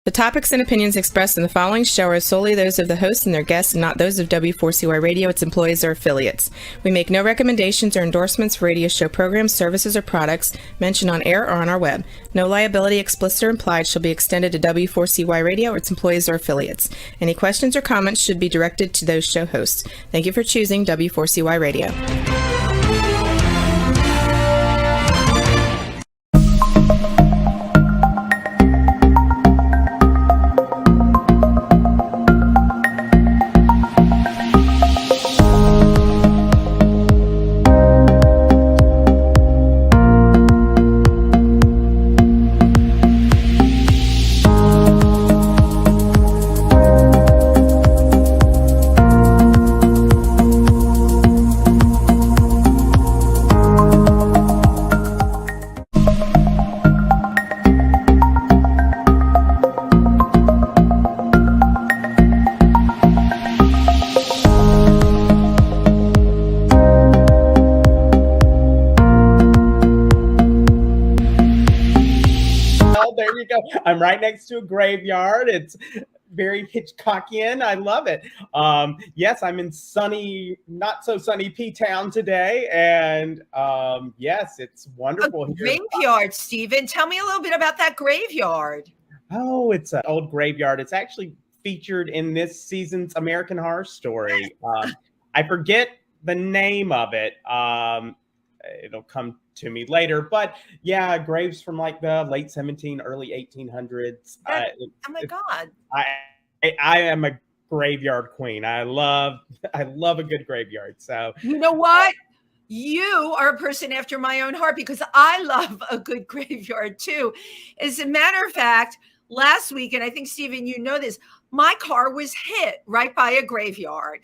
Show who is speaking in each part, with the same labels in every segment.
Speaker 1: The topics and opinions expressed in the following show are solely those of the host and their guests and not those of W4CY Radio, its employees, or affiliates. We make no recommendations or endorsements for radio show programs, services, or products mentioned on air or on our web. No liability, explicit or implied, shall be extended to W4CY Radio or its employees or affiliates. Any questions or comments should be directed to those show hosts. Thank you for choosing W4CY Radio.
Speaker 2: I'm right next to a graveyard. It's very Hitchcockian. I love it. Yes, I'm in sunny, not so sunny P-Town today. And yes, it's wonderful.
Speaker 3: A graveyard, Stephen. Tell me a little bit about that graveyard.
Speaker 2: Oh, it's an old graveyard. It's actually featured in this season's American Horror Story. I forget the name of it. It'll come to me later, but yeah, graves from like the late 1700s, early 1800s.
Speaker 3: Oh my God!
Speaker 2: I am a graveyard queen. I love a good graveyard. So
Speaker 3: you know what? You are a person after my own heart because I love a good graveyard too. As a matter of fact, last week, and I think Stephen, you know this, my car was hit right by a graveyard,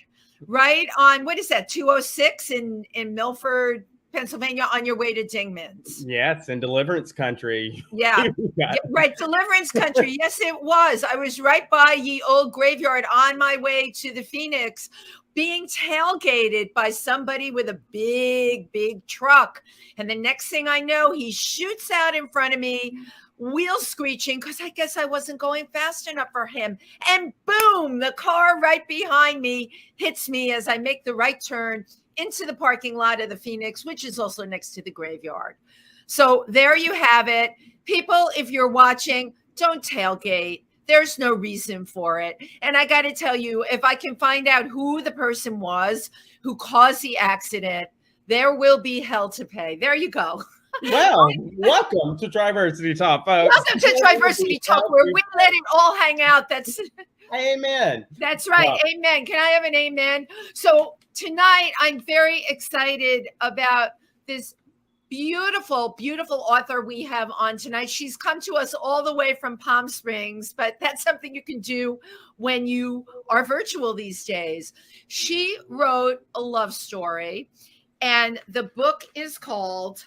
Speaker 3: right on what is that 206 in Milford, Pennsylvania, on your way to Dingman's.
Speaker 2: Yes, in Deliverance Country.
Speaker 3: Yeah. Yeah, right. Deliverance Country. Yes, it was. I was right by ye old graveyard on my way to the Phoenix, being tailgated by somebody with a big truck. And the next thing I know, he shoots out in front of me, wheel screeching, because I guess I wasn't going fast enough for him. And boom, the car right behind me hits me as I make the right turn into the parking lot of the Phoenix, which is also next to the graveyard. So there you have it. People, if you're watching, don't tailgate. There's no reason for it. And I got to tell you, if I can find out who the person was who caused the accident, there will be hell to pay. There you go.
Speaker 2: Well, welcome to TriVersity Talk, folks.
Speaker 3: Welcome to TriVersity Talk, where we let it all hang out. That's
Speaker 2: amen.
Speaker 3: That's right. Wow. Amen. Can I have an amen? So tonight, I'm very excited about this beautiful author we have on tonight. She's come to us all the way from Palm Springs, but that's something you can do when you are virtual these days. She wrote a love story, and the book is called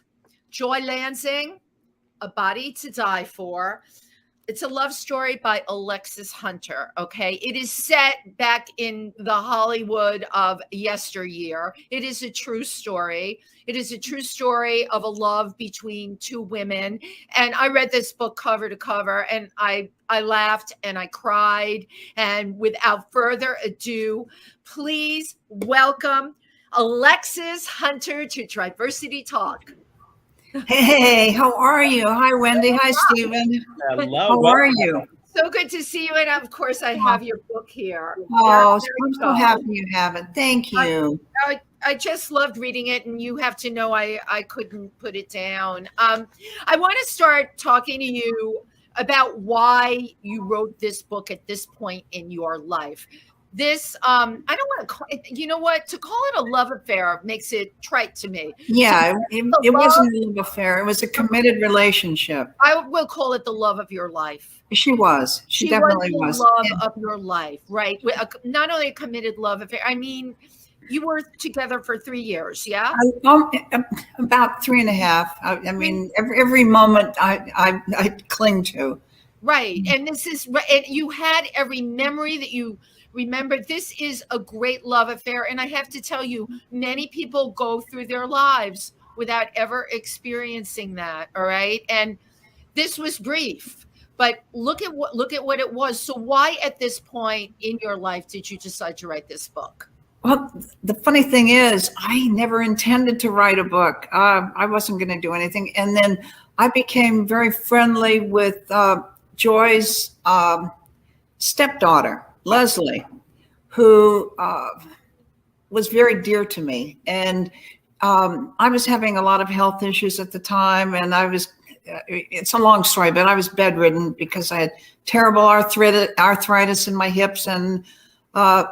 Speaker 3: Joi Lansing, A Body to Die For. It's a love story by Alexis Hunter, okay? It is set back in the Hollywood of yesteryear. It is a true story. It is a true story of a love between two women. And I read this book cover to cover, and I laughed and I cried. And without further ado, please welcome Alexis Hunter to TriVersity Talk.
Speaker 4: Hey, how are you? Hi, Wendy. Hi, Stephen.
Speaker 2: Hello.
Speaker 4: How are you?
Speaker 3: So good to see you. And of course, I have your book here.
Speaker 4: Oh, I'm so happy you have it. Thank you.
Speaker 3: I just loved reading it, and you have to know I couldn't put it down. I want to start talking to you about why you wrote this book at this point in your life. This, I don't want to call it, you know what, to call it a love affair makes it trite to me.
Speaker 4: Yeah, so it wasn't a love affair. It was a committed relationship.
Speaker 3: I will call it the love of your life.
Speaker 4: She was. She definitely was.
Speaker 3: The love of your life, right? Not only a committed love affair. I mean, you were together for 3 years, yeah?
Speaker 4: About 3.5. I mean, every moment I cling to.
Speaker 3: Right, and this is, and you had every memory that you remember. This is a great love affair. And I have to tell you, many people go through their lives without ever experiencing that. All right. And this was brief, But look at what it was. So why at this point in your life did you decide to write this book?
Speaker 4: Well, the funny thing is, I never intended to write a book. I wasn't going to do anything. And then I became very friendly with Joy's stepdaughter, Leslie, who was very dear to me. And I was having a lot of health issues at the time. And it's a long story, but I was bedridden because I had terrible arthritis in my hips and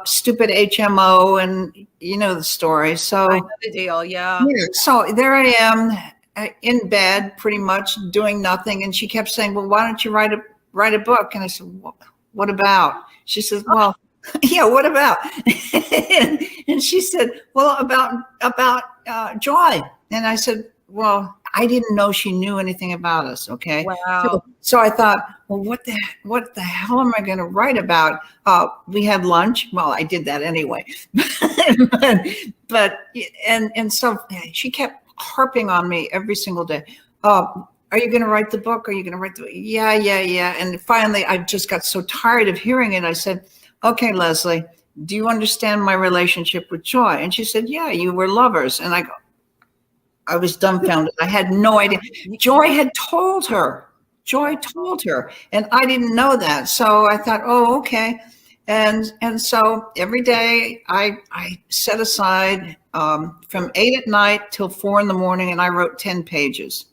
Speaker 4: stupid HMO, and you know the story. So
Speaker 3: I know the deal, yeah.
Speaker 4: So there I am in bed, pretty much doing nothing, and she kept saying, "Well, why don't you write a book?" And I said, "What about?" She says, "Well, yeah, what about?" and she said, "Well, about Joy." And I said, "Well, I didn't know she knew anything about us." Okay.
Speaker 3: Wow.
Speaker 4: So I thought, well, what the hell am I going to write about? We had lunch. Well, I did that anyway. but so she kept harping on me every single day. Are you going to write the book? Are you going to write the? Yeah. And finally, I just got so tired of hearing it. I said, "Okay, Leslie, do you understand my relationship with Joy?" And she said, "Yeah, you were lovers." And I was dumbfounded. I had no idea. Joy had told her. Joy told her, and I didn't know that. So I thought, oh, okay. And so every day I set aside from 8 at night till 4 in the morning, and I wrote 10 pages.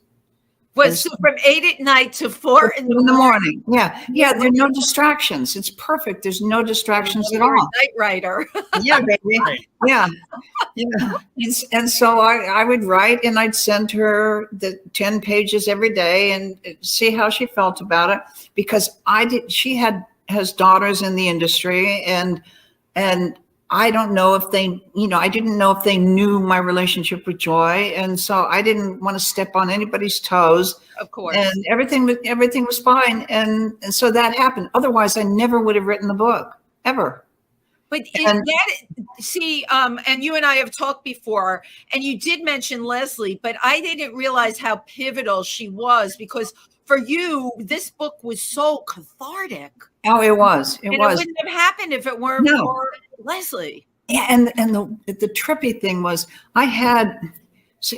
Speaker 3: So from 8 at night to 4 in the morning.
Speaker 4: Yeah. There are no distractions. It's perfect. There's no distractions at all.
Speaker 3: Night writer.
Speaker 4: Yeah, baby. Yeah. And so I would write, and I'd send her the 10 pages every day and see how she felt about it, because she has daughters in the industry, and I don't know if they, I didn't know if they knew my relationship with Joy. And so I didn't want to step on anybody's toes.
Speaker 3: Of course.
Speaker 4: And everything was fine. And so that happened. Otherwise, I never would have written the book, ever.
Speaker 3: But and you and I have talked before, and you did mention Leslie, but I didn't realize how pivotal she was, because for you, this book was so cathartic.
Speaker 4: Oh, it was. It
Speaker 3: wouldn't have happened if it weren't for Leslie.
Speaker 4: Yeah, and the trippy thing was,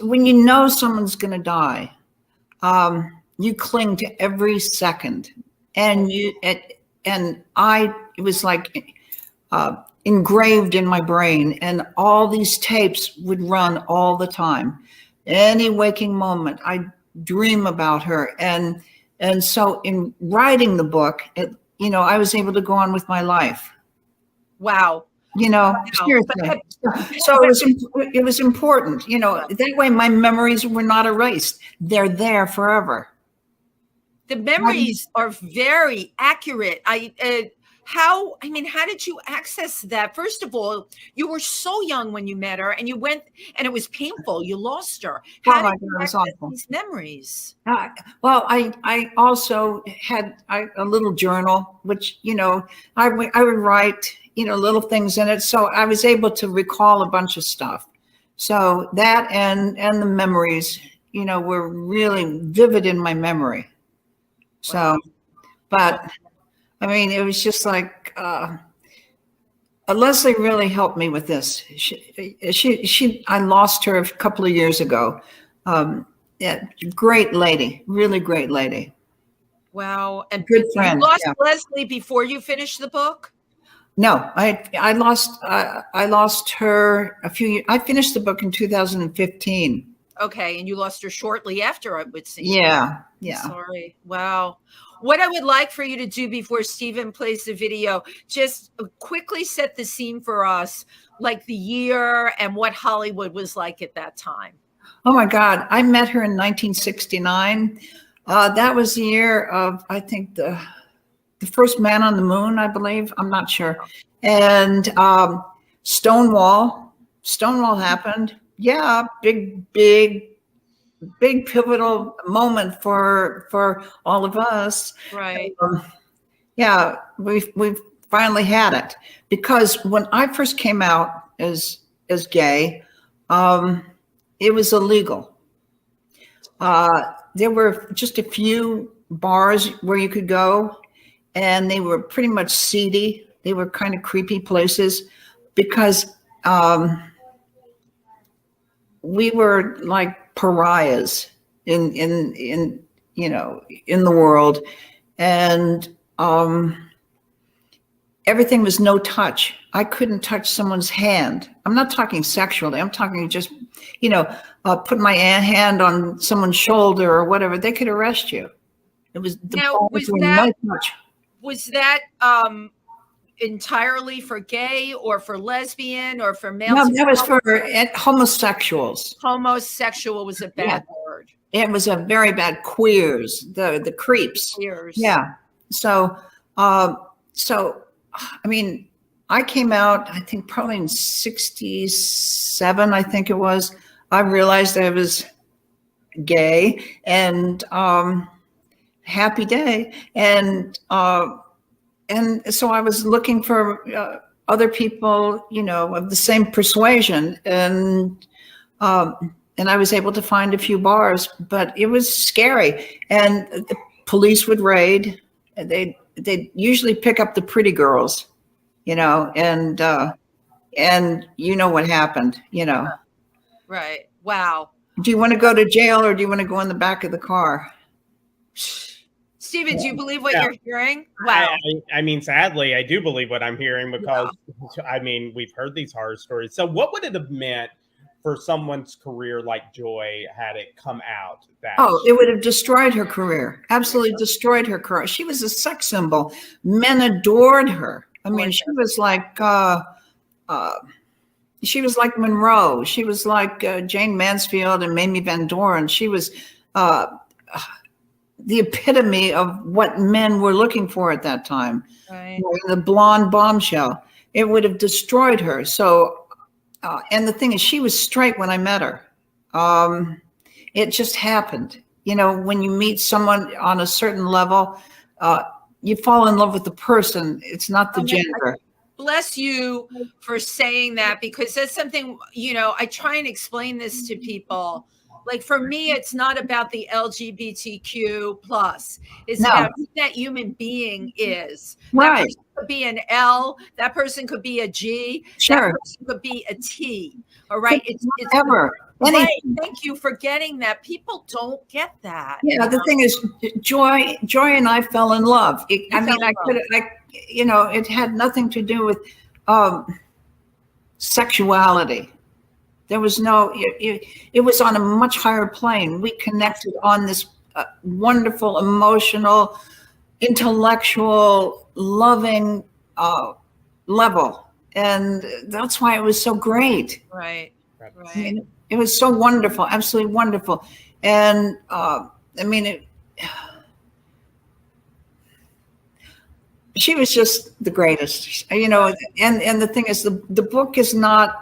Speaker 4: when you know someone's going to die, you cling to every second, and it was like engraved in my brain, and all these tapes would run all the time. Any waking moment, I dream about her, and so in writing the book, I was able to go on with my life.
Speaker 3: Wow.
Speaker 4: Seriously. So it was important, that way my memories were not erased. They're there forever.
Speaker 3: The memories are very accurate. How did you access that? First of all, you were so young when you met her, and you went, and it was painful. You lost her. How did you access these memories?
Speaker 4: Well, I also had a little journal, which, I would write, little things in it. So I was able to recall a bunch of stuff. So that and the memories, were really vivid in my memory. So, but it was just like, Leslie really helped me with this. I lost her a couple of years ago. Great lady, really great lady.
Speaker 3: Wow. And
Speaker 4: good friend.
Speaker 3: You lost Leslie before you finished the book?
Speaker 4: No, I lost her a few years. I finished the book in 2015.
Speaker 3: Okay. And you lost her shortly after, I would say.
Speaker 4: Yeah.
Speaker 3: Sorry. Wow. What I would like for you to do before Stephen plays the video, just quickly set the scene for us, like the year and what Hollywood was like at that time.
Speaker 4: Oh my God. I met her in 1969. That was the year of, I think, the first man on the moon, I believe. I'm not sure. And Stonewall happened. Yeah. Big pivotal moment for all of us.
Speaker 3: Right.
Speaker 4: We've finally had it, because when I first came out as gay, it was illegal. There were just a few bars where you could go, and they were pretty much seedy. They were kind of creepy places because we were like pariahs in the world, and everything was no touch. I couldn't touch someone's hand. I'm not talking sexually. I'm talking just, put my hand on someone's shoulder or whatever. They could arrest you. It was
Speaker 3: Now,
Speaker 4: no touch.
Speaker 3: was that entirely for gay or for lesbian or for male?
Speaker 4: No, that was for homosexuals.
Speaker 3: Homosexual was a bad word.
Speaker 4: It was a very bad queers, the creeps.
Speaker 3: Queers.
Speaker 4: Yeah. So, I mean, I came out, I think probably in 67, I think it was. I realized I was gay, and happy day. And so I was looking for other people, of the same persuasion. And I was able to find a few bars, but it was scary. And the police would raid. They'd usually pick up the pretty girls, and you know what happened,
Speaker 3: Right. Wow.
Speaker 4: Do you want to go to jail, or do you want to go in the back of the car?
Speaker 3: Stephen, do you believe what you're hearing? Wow.
Speaker 2: I mean, sadly, I do believe what I'm hearing because, I mean, we've heard these horror stories. So what would it have meant for someone's career like Joi had it come out?
Speaker 4: It would have destroyed her career. Absolutely destroyed her career. She was a sex symbol. Men adored her. I mean, she was like Monroe. She was like Jane Mansfield and Mamie Van Doren. She was the epitome of what men were looking for at that time.
Speaker 3: Right.
Speaker 4: The blonde bombshell. It would have destroyed her. So, and the thing is, she was straight when I met her. It just happened. When you meet someone on a certain level, you fall in love with the person. It's not the gender.
Speaker 3: Bless you for saying that, because that's something, I try and explain this to people. Like, for me, it's not about the LGBTQ plus. It's about who that human being is.
Speaker 4: Right.
Speaker 3: That person could be an L. That person could be a G.
Speaker 4: Sure.
Speaker 3: That person could be a T. All right. It's
Speaker 4: ever.
Speaker 3: Right. Thank you for getting that. People don't get that.
Speaker 4: Yeah. The thing is, Joi and I fell in love. It had nothing to do with sexuality. There was it was on a much higher plane. We connected on this wonderful, emotional, intellectual, loving level. And that's why it was so great.
Speaker 3: Right.
Speaker 4: I mean, it was so wonderful, absolutely wonderful. And she was just the greatest, and the thing is, the book is not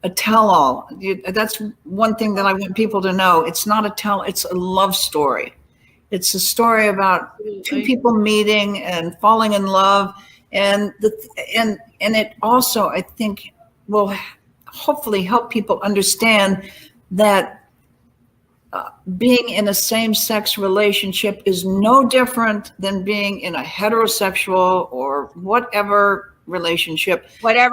Speaker 4: a tell-all. That's one thing that I want people to know. It's not a it's a love story. It's a story about two people meeting and falling in love, and it also, I think, will hopefully help people understand that being in a same-sex relationship is no different than being in a heterosexual or whatever relationship.
Speaker 3: Yeah,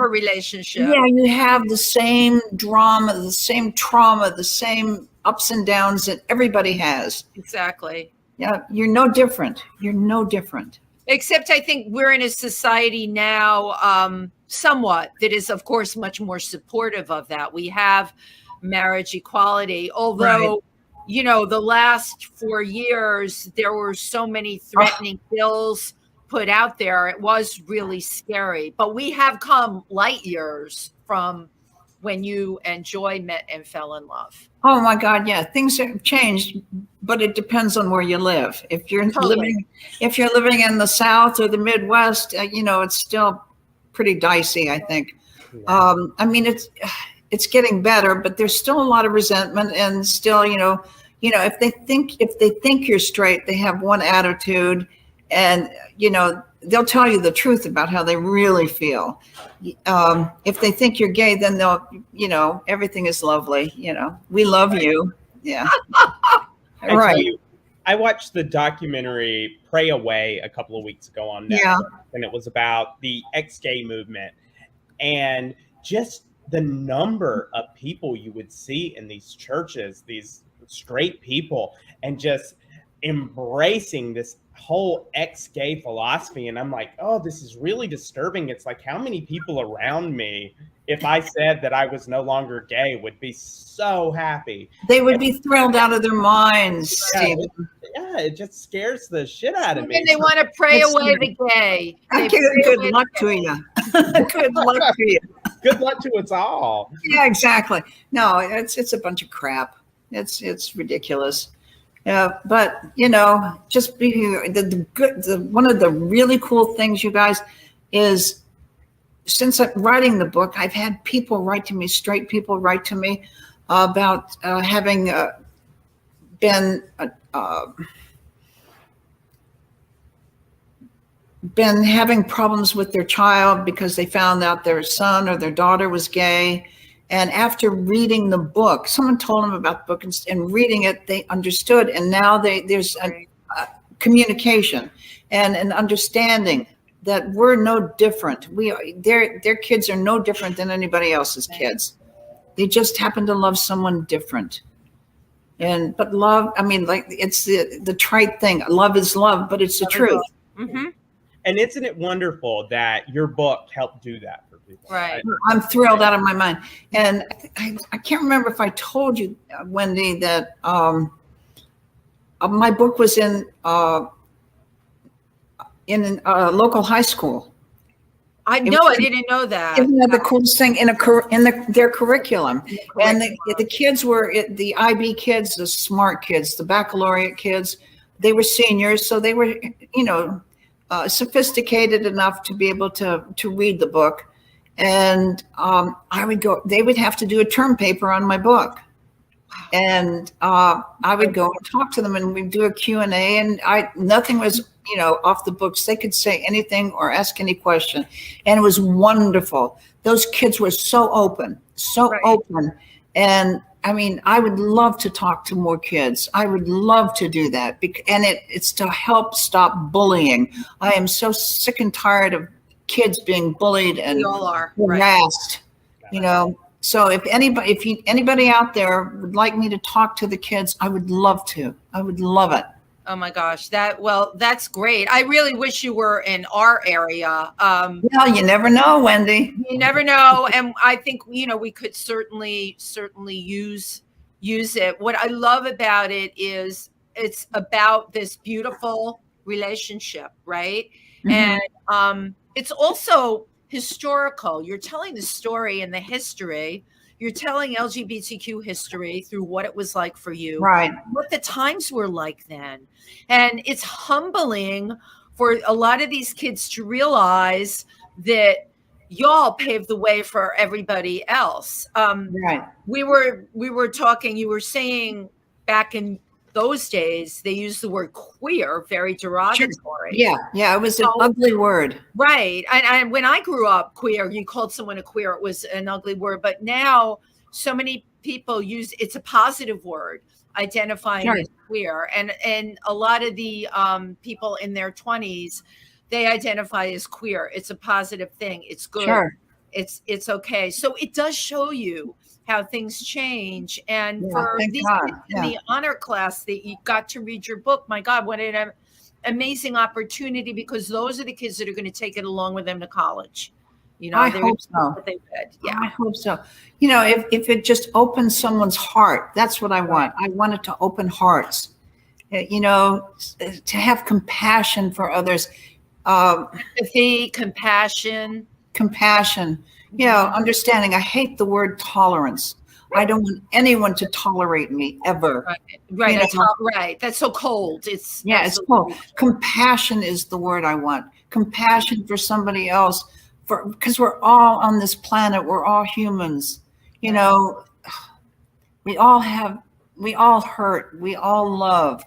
Speaker 4: you have the same drama, the same trauma, the same ups and downs that everybody has.
Speaker 3: Exactly.
Speaker 4: Yeah, you're no different. You're no different.
Speaker 3: Except I think we're in a society now, somewhat, that is, of course, much more supportive of that. We have marriage equality, although, the last 4 years, there were so many threatening bills put out there. It was really scary, but we have come light years from when you and Joi met and fell in love.
Speaker 4: Oh my God. Yeah. Things have changed, but it depends on where you live. If you're living in the South or the Midwest, it's still pretty dicey, I think. It's getting better, but there's still a lot of resentment, and still, if they think you're straight, they have one attitude, and, they'll tell you the truth about how they really feel. If they think you're gay, then they'll, everything is lovely. We love you. Yeah.
Speaker 2: Right. I watched the documentary Pray Away a couple of weeks ago on Netflix,
Speaker 4: Yeah.
Speaker 2: and it was about the ex-gay movement, and just the number of people you would see in these churches, these straight people, and just embracing this whole ex-gay philosophy. And I'm like, oh, this is really disturbing. It's like, how many people around me, if I said that I was no longer gay, would be so happy?
Speaker 4: They would be thrilled out of their minds, Stephen.
Speaker 2: Yeah, it just scares the shit out of me.
Speaker 3: And they want to pray away the gay.
Speaker 4: Good luck to you. Good luck to you.
Speaker 2: Good luck to us all.
Speaker 4: Yeah, exactly. No, it's a bunch of crap. It's ridiculous. But just being one of the really cool things, you guys, is since I'm writing the book, I've had people write to me, straight people write to me about having been having problems with their child because they found out their son or their daughter was gay. And after reading the book, someone told them about the book, and reading it, they understood. And now there's a communication and an understanding that we're no different. Their kids are no different than anybody else's kids. They just happen to love someone different. But love, I mean, like, it's the trite thing. Love is love, but it's the truth.
Speaker 3: Mm-hmm.
Speaker 2: And isn't it wonderful that your book helped do that for people?
Speaker 3: Right.
Speaker 4: I'm thrilled out of my mind. And I can't remember if I told you, Wendy, that my book was in a local high school.
Speaker 3: I didn't know that.
Speaker 4: Isn't that the coolest thing in their curriculum? And the kids were the IB kids, the smart kids, the baccalaureate kids. They were seniors, so they were, sophisticated enough to be able to read the book. And they would have to do a term paper on my book. And I would go and talk to them, and we'd do a Q&A, and nothing was, off the books. They could say anything or ask any question. And it was wonderful. Those kids were so open. And I mean, I would love to talk to more kids. I would love to do that. And it's to help stop bullying. I am so sick and tired of kids being bullied and harassed, So if anybody out there would like me to talk to the kids, I would love to. I would love it.
Speaker 3: Oh my gosh, that's great. I really wish you were in our area.
Speaker 4: Well, you never know, Wendy.
Speaker 3: You never know, and I think we could certainly use it. What I love about it is it's about this beautiful relationship, right?
Speaker 4: Mm-hmm.
Speaker 3: And it's also historical. You're telling the story and the history. You're telling LGBTQ history through what it was like for you,
Speaker 4: right?
Speaker 3: What the times were like then. And it's humbling for a lot of these kids to realize that y'all paved the way for everybody else.
Speaker 4: Right.
Speaker 3: We were talking, you were saying back in those days, they used the word queer very derogatory.
Speaker 4: Yeah, it was an ugly word.
Speaker 3: Right. And when I grew up, queer, you called someone a queer, it was an ugly word. But now so many people it's a positive word, identifying as queer. And a lot of the people in their 20s, they identify as queer. It's a positive thing. It's good. Sure. It's okay. So it does show you how things change. And for these kids in the honor class that you got to read your book, my God, what an amazing opportunity, because those are the kids that are going to take it along with them to college.
Speaker 4: I hope so.
Speaker 3: They read. Yeah,
Speaker 4: I hope so. If it just opens someone's heart, that's what I want. I want it to open hearts, to have compassion for others.
Speaker 3: Empathy, compassion.
Speaker 4: Understanding. I hate the word tolerance. I don't want anyone to tolerate me ever.
Speaker 3: Right. Right. That's so cold. It's
Speaker 4: cold. Compassion is the word I want. Compassion for somebody else, because we're all on this planet. We're all humans. We all hurt. We all love.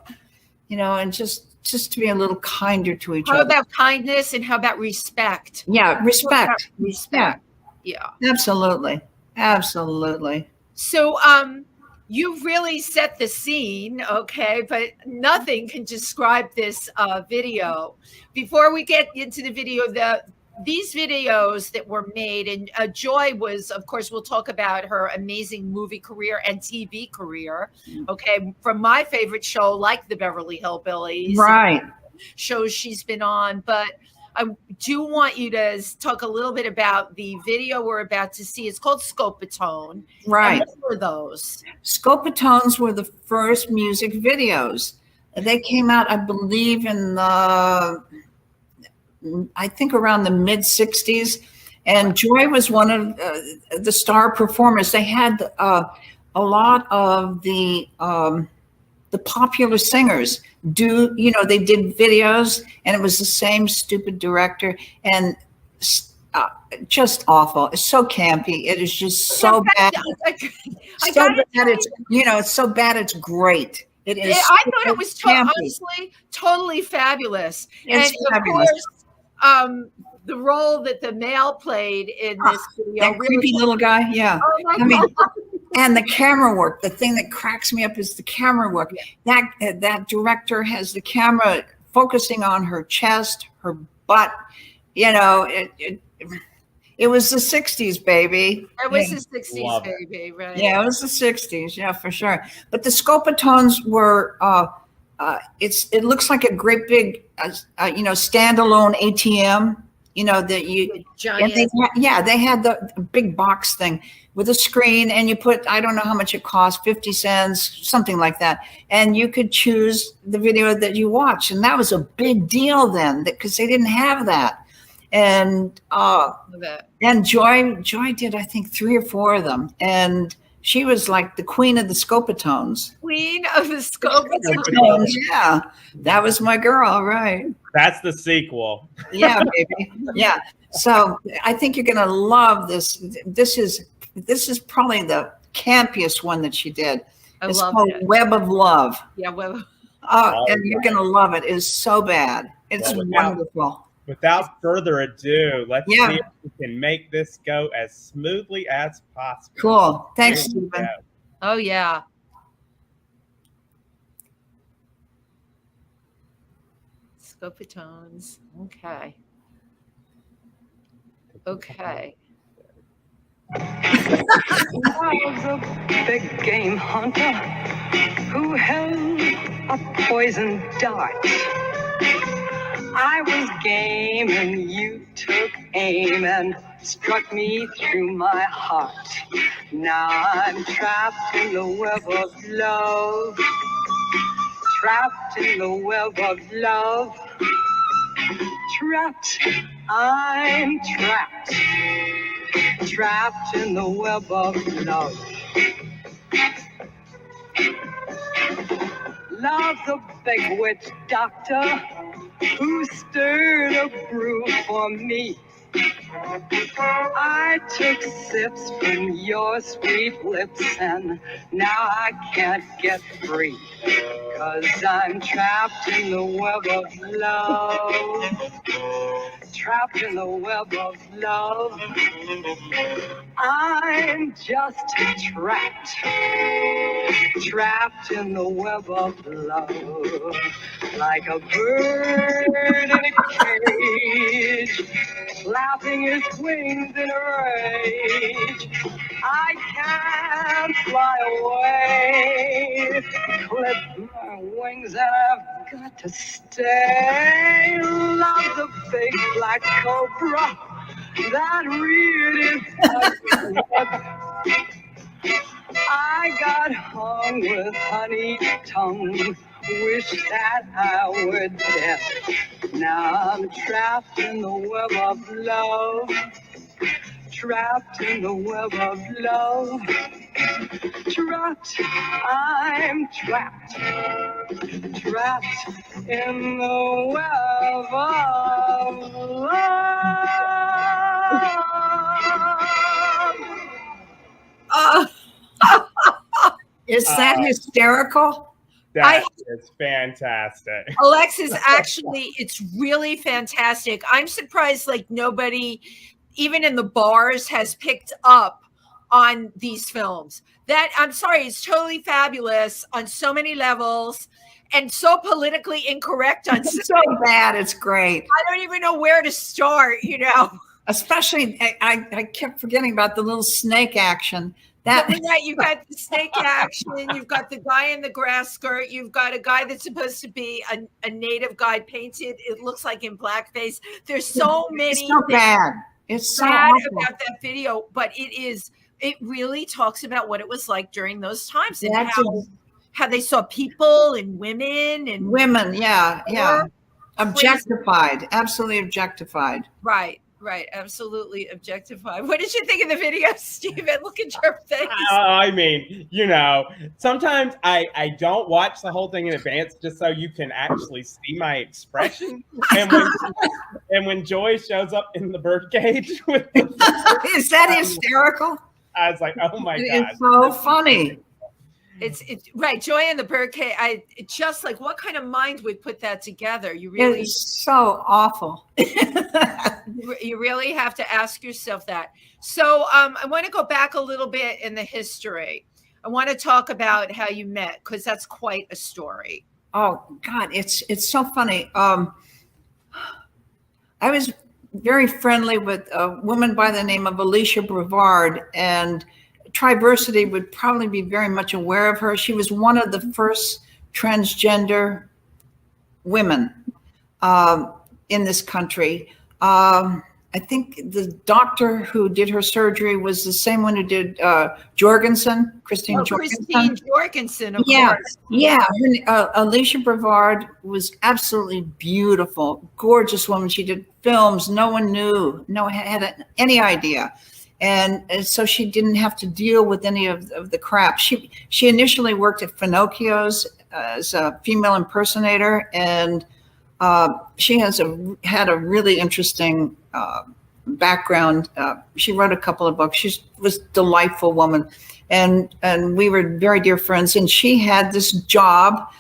Speaker 4: And just to be a little kinder to each other.
Speaker 3: How about kindness, and how about respect?
Speaker 4: Yeah, respect.
Speaker 3: Respect. Yeah.
Speaker 4: Absolutely.
Speaker 3: So You really set the scene, okay? But nothing can describe this video. Before we get into the video, these videos that were made, and Joy was, of course, we'll talk about her amazing movie career and TV career, okay? From my favorite show, like the Beverly Hillbillies.
Speaker 4: Right.
Speaker 3: Shows she's been on, but I do want you to talk a little bit about the video we're about to see. It's called Scopatone.
Speaker 4: Right.
Speaker 3: And what were those?
Speaker 4: Scopatones were the first music videos. They came out, I believe, in the, I think around the mid 60s. And Joy was one of the star performers. They had a lot of the popular singers do, they did videos, and it was the same stupid director, and just awful. It's so campy. It is just so bad. So bad. It's so bad. It's great. It is.
Speaker 3: I thought it was honestly totally fabulous.
Speaker 4: It's
Speaker 3: and
Speaker 4: fabulous.
Speaker 3: Of course, the role that the male played in this video,
Speaker 4: that creepy little guy. Yeah.
Speaker 3: Oh my God.
Speaker 4: And the camera work, the thing that cracks me up is the camera work. That director has the camera focusing on her chest, her butt. It was the 60s, baby.
Speaker 3: It was the 60s, baby, right?
Speaker 4: Yeah, it was the 60s, yeah, for sure. But the Scopatones were, it looks like a great big, standalone ATM. That you,
Speaker 3: giant.
Speaker 4: They had the big box thing with a screen, and you put, I don't know how much it cost, 50 cents, something like that. And you could choose the video that you watch. And that was a big deal then, because they didn't have that. And Joy did, I think, 3 or 4 of them. And she was like the queen of the Scopatones.
Speaker 3: Queen of the Scopatones.
Speaker 4: Yeah, that was my girl, right?
Speaker 2: That's the sequel.
Speaker 4: Yeah, baby. Yeah. So I think you're gonna love this. This is probably the campiest one that she did. It's called Web of Love.
Speaker 3: Yeah, Web.
Speaker 4: And you're gonna love it. It's so bad. It's wonderful.
Speaker 2: Without further ado, let's see if we can make this go as smoothly as possible.
Speaker 4: Cool. Thanks, Stephen.
Speaker 3: Oh, yeah. Scopatones. Okay. Okay.
Speaker 5: I was a big game hunter who held a poison dart. I was game and you took aim and struck me through my heart. Now I'm trapped in the web of love. Trapped in the web of love. Trapped, I'm trapped. Trapped in the web of love. Love the big witch doctor who stirred a brew for me. I took sips from your sweet lips and now I can't get free. 'Cause I'm trapped in the web of love. Trapped in the web of love. I'm just trapped. Trapped in the web of love. Like a bird in a cage, flapping his wings in a rage. I can't fly away. Clip my wings and I've got to stay. Love the big black cobra that reared its head. I got hung with honey tongue. Wish that I were dead. Now I'm trapped in the web of love. Trapped in the web of love. Trapped, I'm trapped. Trapped in the web of love.
Speaker 4: Is that hysterical?
Speaker 2: That is fantastic.
Speaker 3: Alexis, actually, it's really fantastic. I'm surprised like nobody, even in the bars, has picked up on these films. That, I'm sorry, it's totally fabulous on so many levels and so politically incorrect on
Speaker 4: It's so bad. It's great.
Speaker 3: I don't even know where to start, you know.
Speaker 4: Especially, I kept forgetting about the little snake action. That
Speaker 3: You've got the snake action. You've got the guy in the grass skirt. You've got a guy that's supposed to be a native guy painted. It looks like in blackface. There's so many.
Speaker 4: It's so bad. It's so
Speaker 3: bad
Speaker 4: awful.
Speaker 3: about that video, but it really talks about what it was like during those times and how they saw people and women and
Speaker 4: women. Yeah. Objectified. Absolutely objectified.
Speaker 3: Right, absolutely objectified. What did you think of the video, Stephen? Look at your face.
Speaker 2: I mean, sometimes I don't watch the whole thing in advance just so you can actually see my expression. And when Joy shows up in the birdcage with
Speaker 4: is that hysterical?
Speaker 2: I was like, oh my God.
Speaker 4: It's so funny.
Speaker 3: It's right, Joy and the birdcage. It's just like, what kind of mind would put that together? You really,
Speaker 4: it's so awful.
Speaker 3: You really have to ask yourself that. So I want to go back a little bit in the history. I want to talk about how you met, because that's quite a story.
Speaker 4: Oh God, it's so funny. I was very friendly with a woman by the name of Alicia Brevard, and TriVersity would probably be very much aware of her. She was one of the first transgender women in this country. I think the doctor who did her surgery was the same one who did Jorgensen, Christine Jorgensen.
Speaker 3: Christine Jorgensen, of course.
Speaker 4: Yeah. Alicia Brevard was absolutely beautiful, gorgeous woman. She did films. No one had any idea. And so she didn't have to deal with any of the crap. She initially worked at Finocchio's as a female impersonator, and she had a really interesting background. She wrote a couple of books. She was a delightful woman, and we were very dear friends. And she had this job,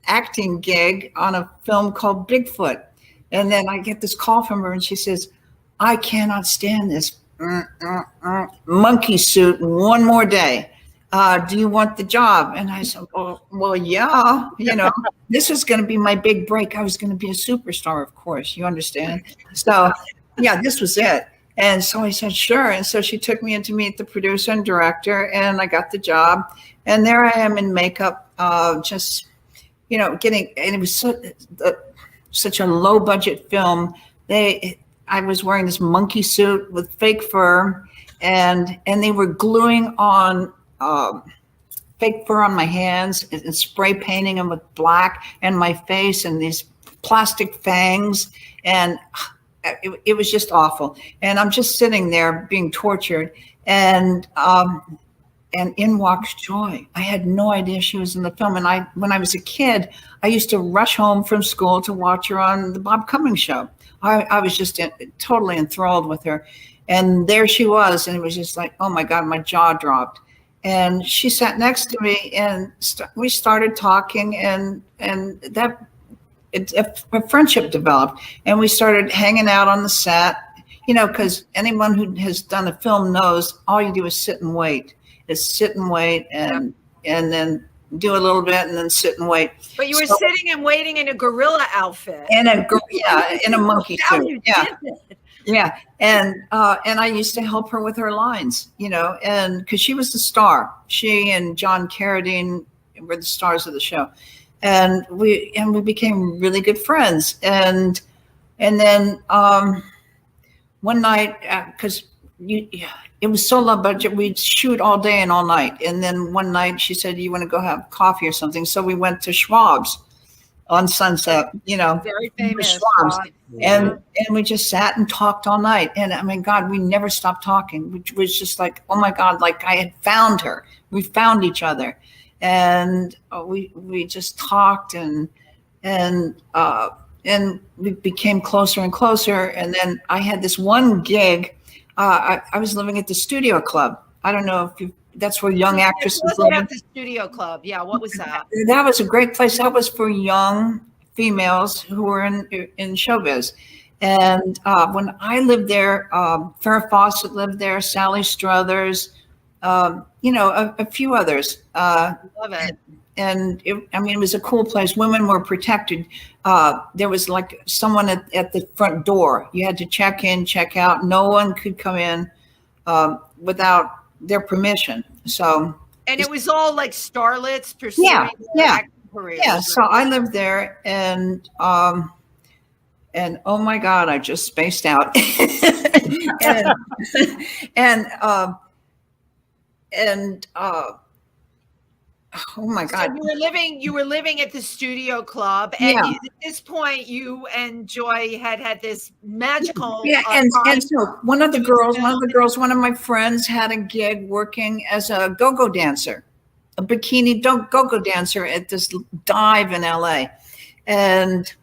Speaker 4: acting gig on a film called Bigfoot. And then I get this call from her, and she says, "I cannot stand this monkey suit one more day. Do you want the job?" And I said, well, yeah, this was going to be my big break. I was going to be a superstar, of course, you understand. So yeah, this was it. And so I said, sure. And so she took me in to meet the producer and director, and I got the job. And there I am in makeup, just, and it was such a low budget film. I was wearing this monkey suit with fake fur, and they were gluing on fake fur on my hands and spray painting them with black, and my face, and these plastic fangs, and it was just awful. And I'm just sitting there being tortured, and in walks Joy. I had no idea she was in the film. And when I was a kid, I used to rush home from school to watch her on the Bob Cummings show. I was just totally enthralled with her. And there she was. And it was just like, oh my God, my jaw dropped. And she sat next to me, and we started talking, and a friendship developed. And we started hanging out on the set, because anyone who has done a film knows all you do is sit and wait. And then do a little bit and then sit and wait.
Speaker 3: But you were sitting and waiting in a gorilla outfit.
Speaker 4: In a monkey suit. Yeah. And I used to help her with her lines, and because she was the star. She and John Carradine were the stars of the show. And we became really good friends. And then one night, because it was so low budget, we'd shoot all day and all night. And then one night she said, "You want to go have coffee or something?" So we went to Schwab's on Sunset,
Speaker 3: very famous
Speaker 4: Schwab's. And we just sat and talked all night. And I mean, God, we never stopped talking, which was just like, oh my God, like I had found her. We found each other. And we just talked, and we became closer and closer. And then I had this one gig. I was living at the Studio Club. I don't know if that's where young actresses live.
Speaker 3: At the Studio Club. Yeah. What was that?
Speaker 4: That was a great place. That was for young females who were in showbiz. And when I lived there, Farrah Fawcett lived there, Sally Struthers, a few others.
Speaker 3: Love it.
Speaker 4: And it was a cool place. Women were protected. There was like someone at the front door. You had to check in, check out. No one could come in without their permission. So,
Speaker 3: and it was all like starlets pursuing their acting careers.
Speaker 4: Yeah. So I lived there, and oh my God, I just spaced out. Oh my God!
Speaker 3: So you were living at the studio club, and at this point, you and Joi had this magical.
Speaker 4: Yeah, and so one of my friends had a gig working as a go-go dancer, a bikini go-go dancer at this dive in LA, and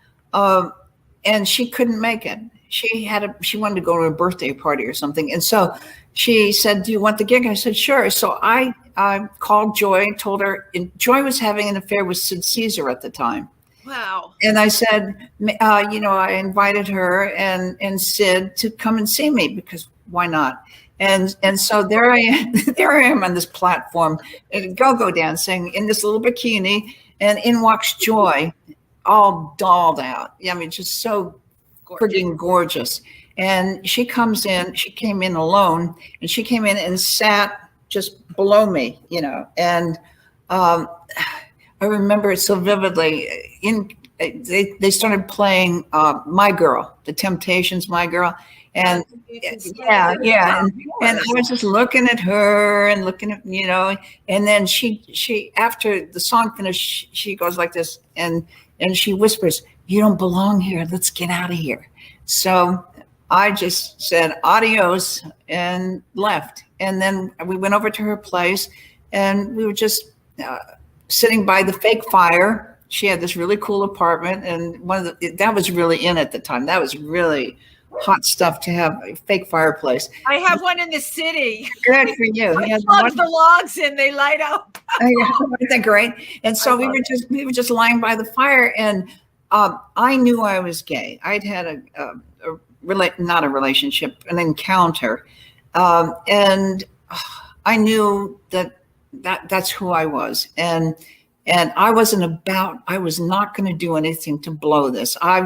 Speaker 4: she couldn't make it. She wanted to go to a birthday party or something, and so she said, "Do you want the gig?" I said, "Sure." So I called Joi and told her, and Joi was having an affair with Sid Caesar at the time.
Speaker 3: Wow.
Speaker 4: And I said, I invited her and Sid to come and see me, because why not? And so there I am on this platform, go-go dancing in this little bikini, and in walks Joi, all dolled out. Yeah, I mean, just so freaking gorgeous. And she came in alone, and she came in and sat just below me, and I remember it so vividly. They started playing My Girl, The Temptations' My Girl, and and I was just looking at her and looking at, and then she after the song finished, she goes like this, and she whispers, "You don't belong here. Let's get out of here." So I just said adios and left. And then we went over to her place, and we were just sitting by the fake fire. She had this really cool apartment, and that was really in at the time. That was really hot stuff to have a fake fireplace.
Speaker 3: I have one in the city.
Speaker 4: Good for you.
Speaker 3: I plug the logs in, they light up.
Speaker 4: Isn't that great? And so we were just lying by the fire, and I knew I was gay. I'd had not a relationship, an encounter. And I knew that's who I was. And I was not going to do anything to blow this. I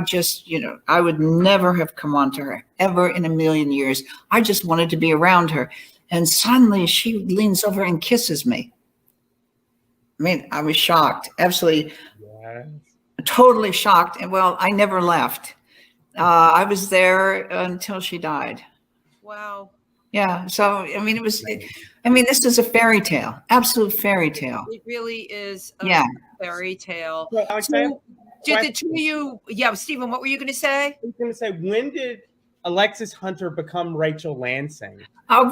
Speaker 4: would never have come on to her ever in a million years. I just wanted to be around her. And suddenly she leans over and kisses me. I mean, I was shocked, absolutely, totally shocked. And well, I never left. I was there until she died.
Speaker 3: Wow.
Speaker 4: Yeah. So, I mean, this is a fairy tale, absolute fairy tale.
Speaker 3: It really is a fairy tale.
Speaker 2: Well,
Speaker 3: so, did the two of you, Stephen, what were you going to say?
Speaker 2: I was going to say, when did Alexis Hunter become Rachel Lansing?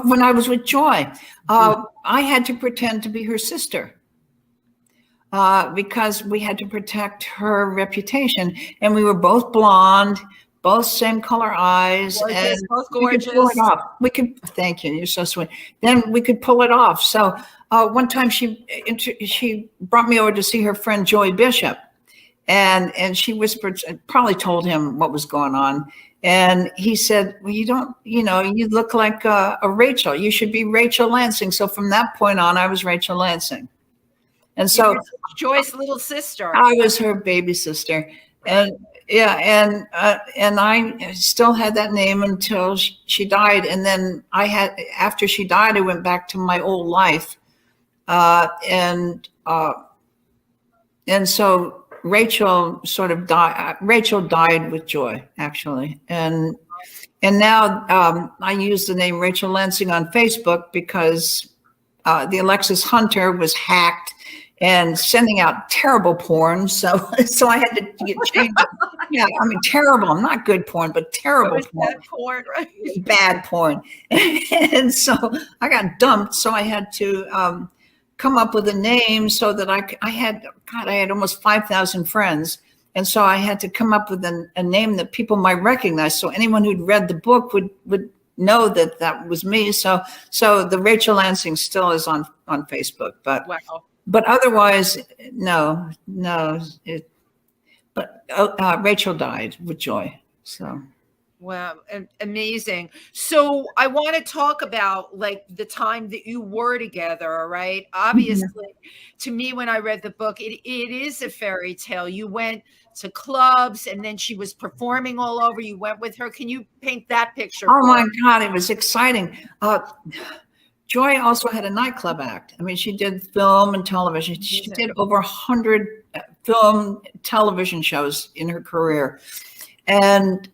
Speaker 4: When I was with Joi, I had to pretend to be her sister. Because we had to protect her reputation, and we were both blonde, both same color eyes,
Speaker 3: gorgeous,
Speaker 4: and
Speaker 3: both gorgeous.
Speaker 4: We could pull it off. Thank you, you're so sweet. Then we could pull it off. So one time she brought me over to see her friend Joey Bishop, and she whispered, probably told him what was going on, and he said, "Well, you look like a Rachel. You should be Rachel Lansing." So from that point on, I was Rachel Lansing. And so
Speaker 3: Joy's little sister.
Speaker 4: I was her baby sister. And I still had that name until she died. And then after she died, I went back to my old life. And so Rachel sort of died. Rachel died with Joi, actually. And now I use the name Rachel Lansing on Facebook because the Alexis Hunter was hacked and sending out terrible porn. So I had to get changed. Yeah, I mean, terrible, not good porn, but terrible porn.
Speaker 3: Bad porn, right?
Speaker 4: Bad porn. And so I got dumped. So I had to come up with a name so that I had almost 5,000 friends. And so I had to come up with a name that people might recognize. So anyone who'd read the book would know that was me. So the Rachel Lansing still is on Facebook, but
Speaker 3: wow.
Speaker 4: But otherwise, no. Rachel died with Joi. So
Speaker 3: Wow, amazing. So I want to talk about like the time that you were together, right? Obviously, to me, when I read the book, it is a fairy tale. You went to clubs and then she was performing all over. You went with her. Can you paint that picture
Speaker 4: Oh
Speaker 3: for
Speaker 4: my
Speaker 3: us?
Speaker 4: God, it was exciting. Joy also had a nightclub act. I mean, she did film and television. She did over 100 film, television shows in her career. And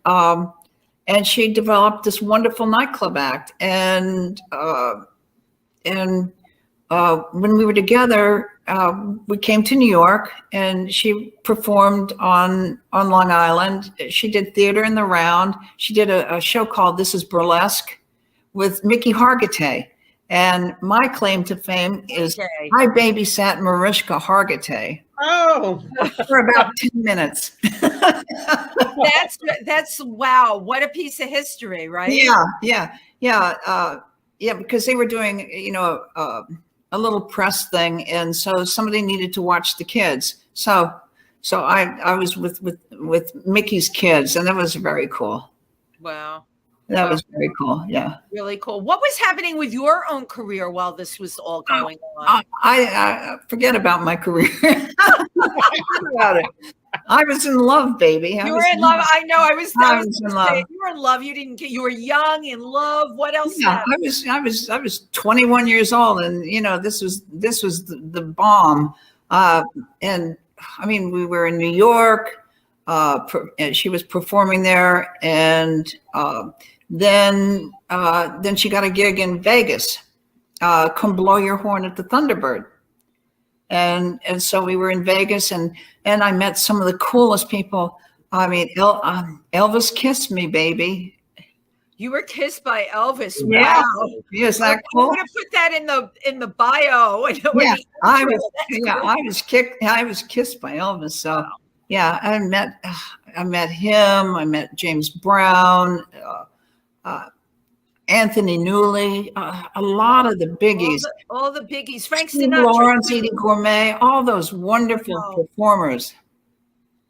Speaker 4: she developed this wonderful nightclub act. And when we were together, we came to New York, and she performed on Long Island. She did theater in the Round. She did a show called This Is Burlesque with Mickey Hargitay. And my claim to fame is I babysat Mariska Hargitay.
Speaker 2: Oh,
Speaker 4: For about 10 minutes.
Speaker 3: That's wow. What a piece of history, right?
Speaker 4: Yeah, because they were doing, a little press thing. And so somebody needed to watch the kids. So I was with Mickey's kids, and that was very cool.
Speaker 3: Wow.
Speaker 4: That was very cool. Yeah.
Speaker 3: Really cool. What was happening with your own career while this was all going on?
Speaker 4: I forget about my career. About it. I was in love, baby.
Speaker 3: You were in love. I know. I was
Speaker 4: in love.
Speaker 3: You were in love. You didn't get. You were young, in love. What else?
Speaker 4: Yeah, I was 21 years old, and this was the bomb. And I mean, we were in New York. And she was performing there, and then she got a gig in Vegas. Come blow your horn at the Thunderbird. And so we were in Vegas, and I met some of the coolest people. I mean, Elvis kissed me, baby.
Speaker 3: You were kissed by Elvis.
Speaker 4: Yeah.
Speaker 3: Wow.
Speaker 4: Is that cool?
Speaker 3: I'm gonna put that in the bio.
Speaker 4: Yeah, I was kissed by Elvis. So yeah, I met him. I met James Brown, Anthony Newley, a lot of the biggies.
Speaker 3: All the biggies. Frank
Speaker 4: Steve
Speaker 3: Sinatra.
Speaker 4: Lawrence, Edie Gourmet, all those wonderful performers.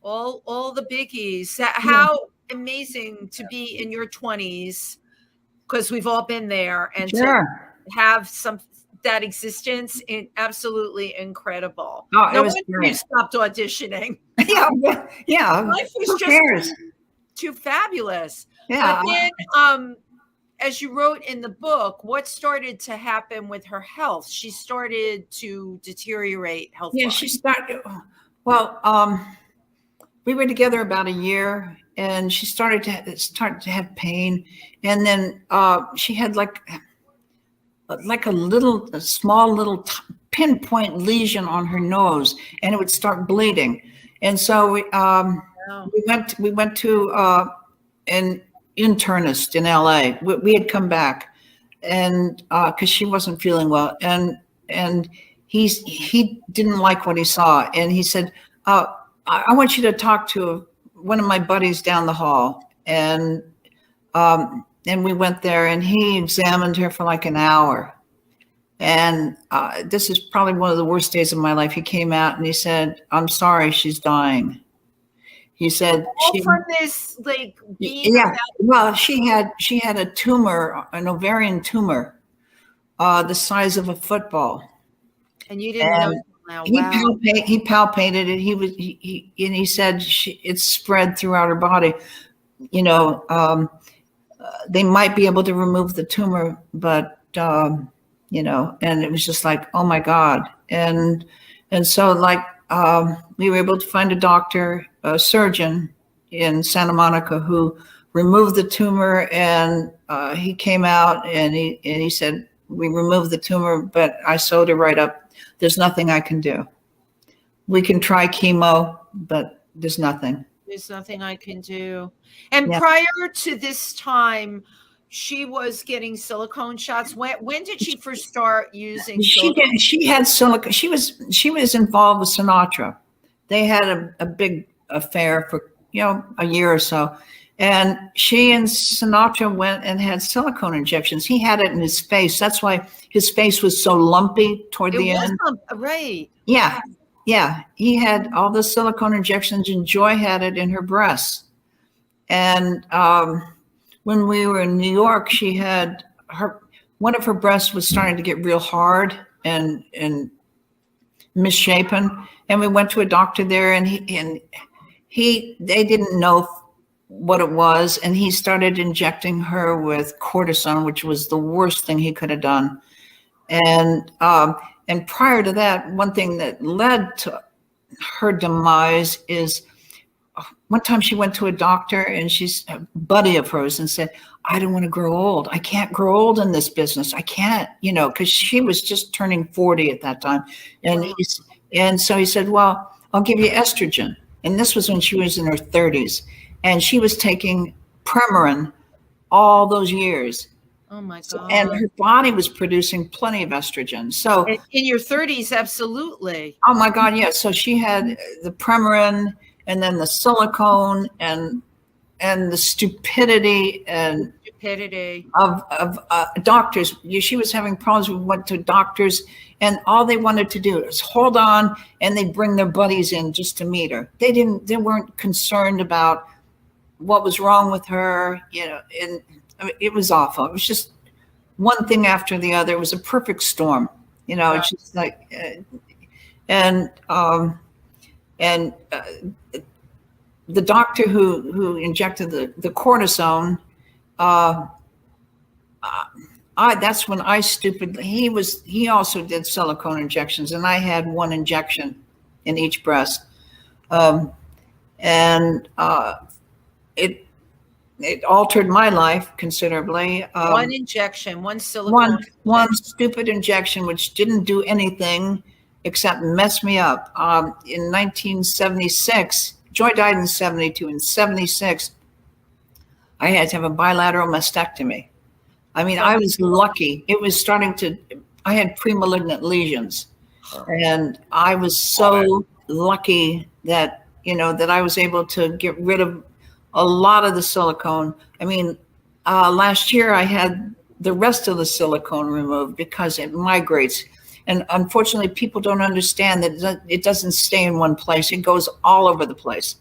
Speaker 3: All the biggies. How amazing to be in your 20s, because we've all been there, and to have that existence, absolutely incredible.
Speaker 4: Oh,
Speaker 3: no
Speaker 4: it was
Speaker 3: wonder
Speaker 4: great.
Speaker 3: you stopped auditioning.
Speaker 4: Yeah.
Speaker 3: Life was just too fabulous.
Speaker 4: Yeah.
Speaker 3: But then, as you wrote in the book, what started to happen with her health? She started to deteriorate health.
Speaker 4: Yeah, she started. Well, we were together about a year, and she started to have pain, and then she had like a small little pinpoint lesion on her nose, and it would start bleeding. And so we went to an internist in LA. We had come back, and because she wasn't feeling well, and he didn't like what he saw, and he said, I want you to talk to one of my buddies down the hall. And we went there, and he examined her for like an hour. And this is probably one of the worst days of my life. He came out and he said, "I'm sorry, she's dying." He said,
Speaker 3: from this, like,
Speaker 4: well, she had a tumor, an ovarian tumor, the size of a football.
Speaker 3: And you didn't know. Wow.
Speaker 4: He palpated it. He said it's spread throughout her body. They might be able to remove the tumor, but and it was just like, oh my God. And so like we were able to find a doctor, a surgeon in Santa Monica, who removed the tumor, and he came out and he said, we removed the tumor, but I sewed her right up. There's nothing I can do. We can try chemo, but there's nothing.
Speaker 3: There's nothing I can do. And prior to this time, she was getting silicone shots. When did she first start using silicone?
Speaker 4: She had silicone. She was involved with Sinatra. They had a big affair for a year or so. And she and Sinatra went and had silicone injections. He had it in his face. That's why his face was so lumpy toward the end.
Speaker 3: Right.
Speaker 4: Yeah. Yeah. He had all the silicone injections, and Joy had it in her breasts. And when we were in New York, she had one of her breasts was starting to get real hard and misshapen, and we went to a doctor there, and they didn't know what it was, and he started injecting her with cortisone, which was the worst thing he could have done. And prior to that, one thing that led to her demise is one time she went to a doctor, and she's a buddy of hers, and said, I don't want to grow old. I can't grow old in this business. I can't, because she was just turning 40 at that time. And so he said, well, I'll give you estrogen. And this was when she was in her 30s. And she was taking Premarin all those years.
Speaker 3: Oh my God.
Speaker 4: And her body was producing plenty of estrogen. So
Speaker 3: in your 30s, absolutely.
Speaker 4: Oh my God, yes. So she had the Premarin, and then the silicone, and the stupidity of doctors. She was having problems. We went to doctors, and all they wanted to do is hold on, and they bring their buddies in just to meet her. They weren't concerned about what was wrong with her, and I mean, it was awful. It was just one thing after the other. It was a perfect storm,
Speaker 3: Right.
Speaker 4: It's just like, the doctor who injected the cortisone, that's when I stupidly, he also did silicone injections, and I had one injection in each breast. It altered my life considerably.
Speaker 3: One injection, one silicone.
Speaker 4: One stupid injection, which didn't do anything except mess me up. In 1976, Joy died in 72. In 76, I had to have a bilateral mastectomy. I mean, I was lucky. It was I had premalignant lesions. And I was so lucky that, that I was able to get rid of a lot of the silicone. I mean, last year I had the rest of the silicone removed because it migrates. And unfortunately, people don't understand that it doesn't stay in one place. It goes all over the place.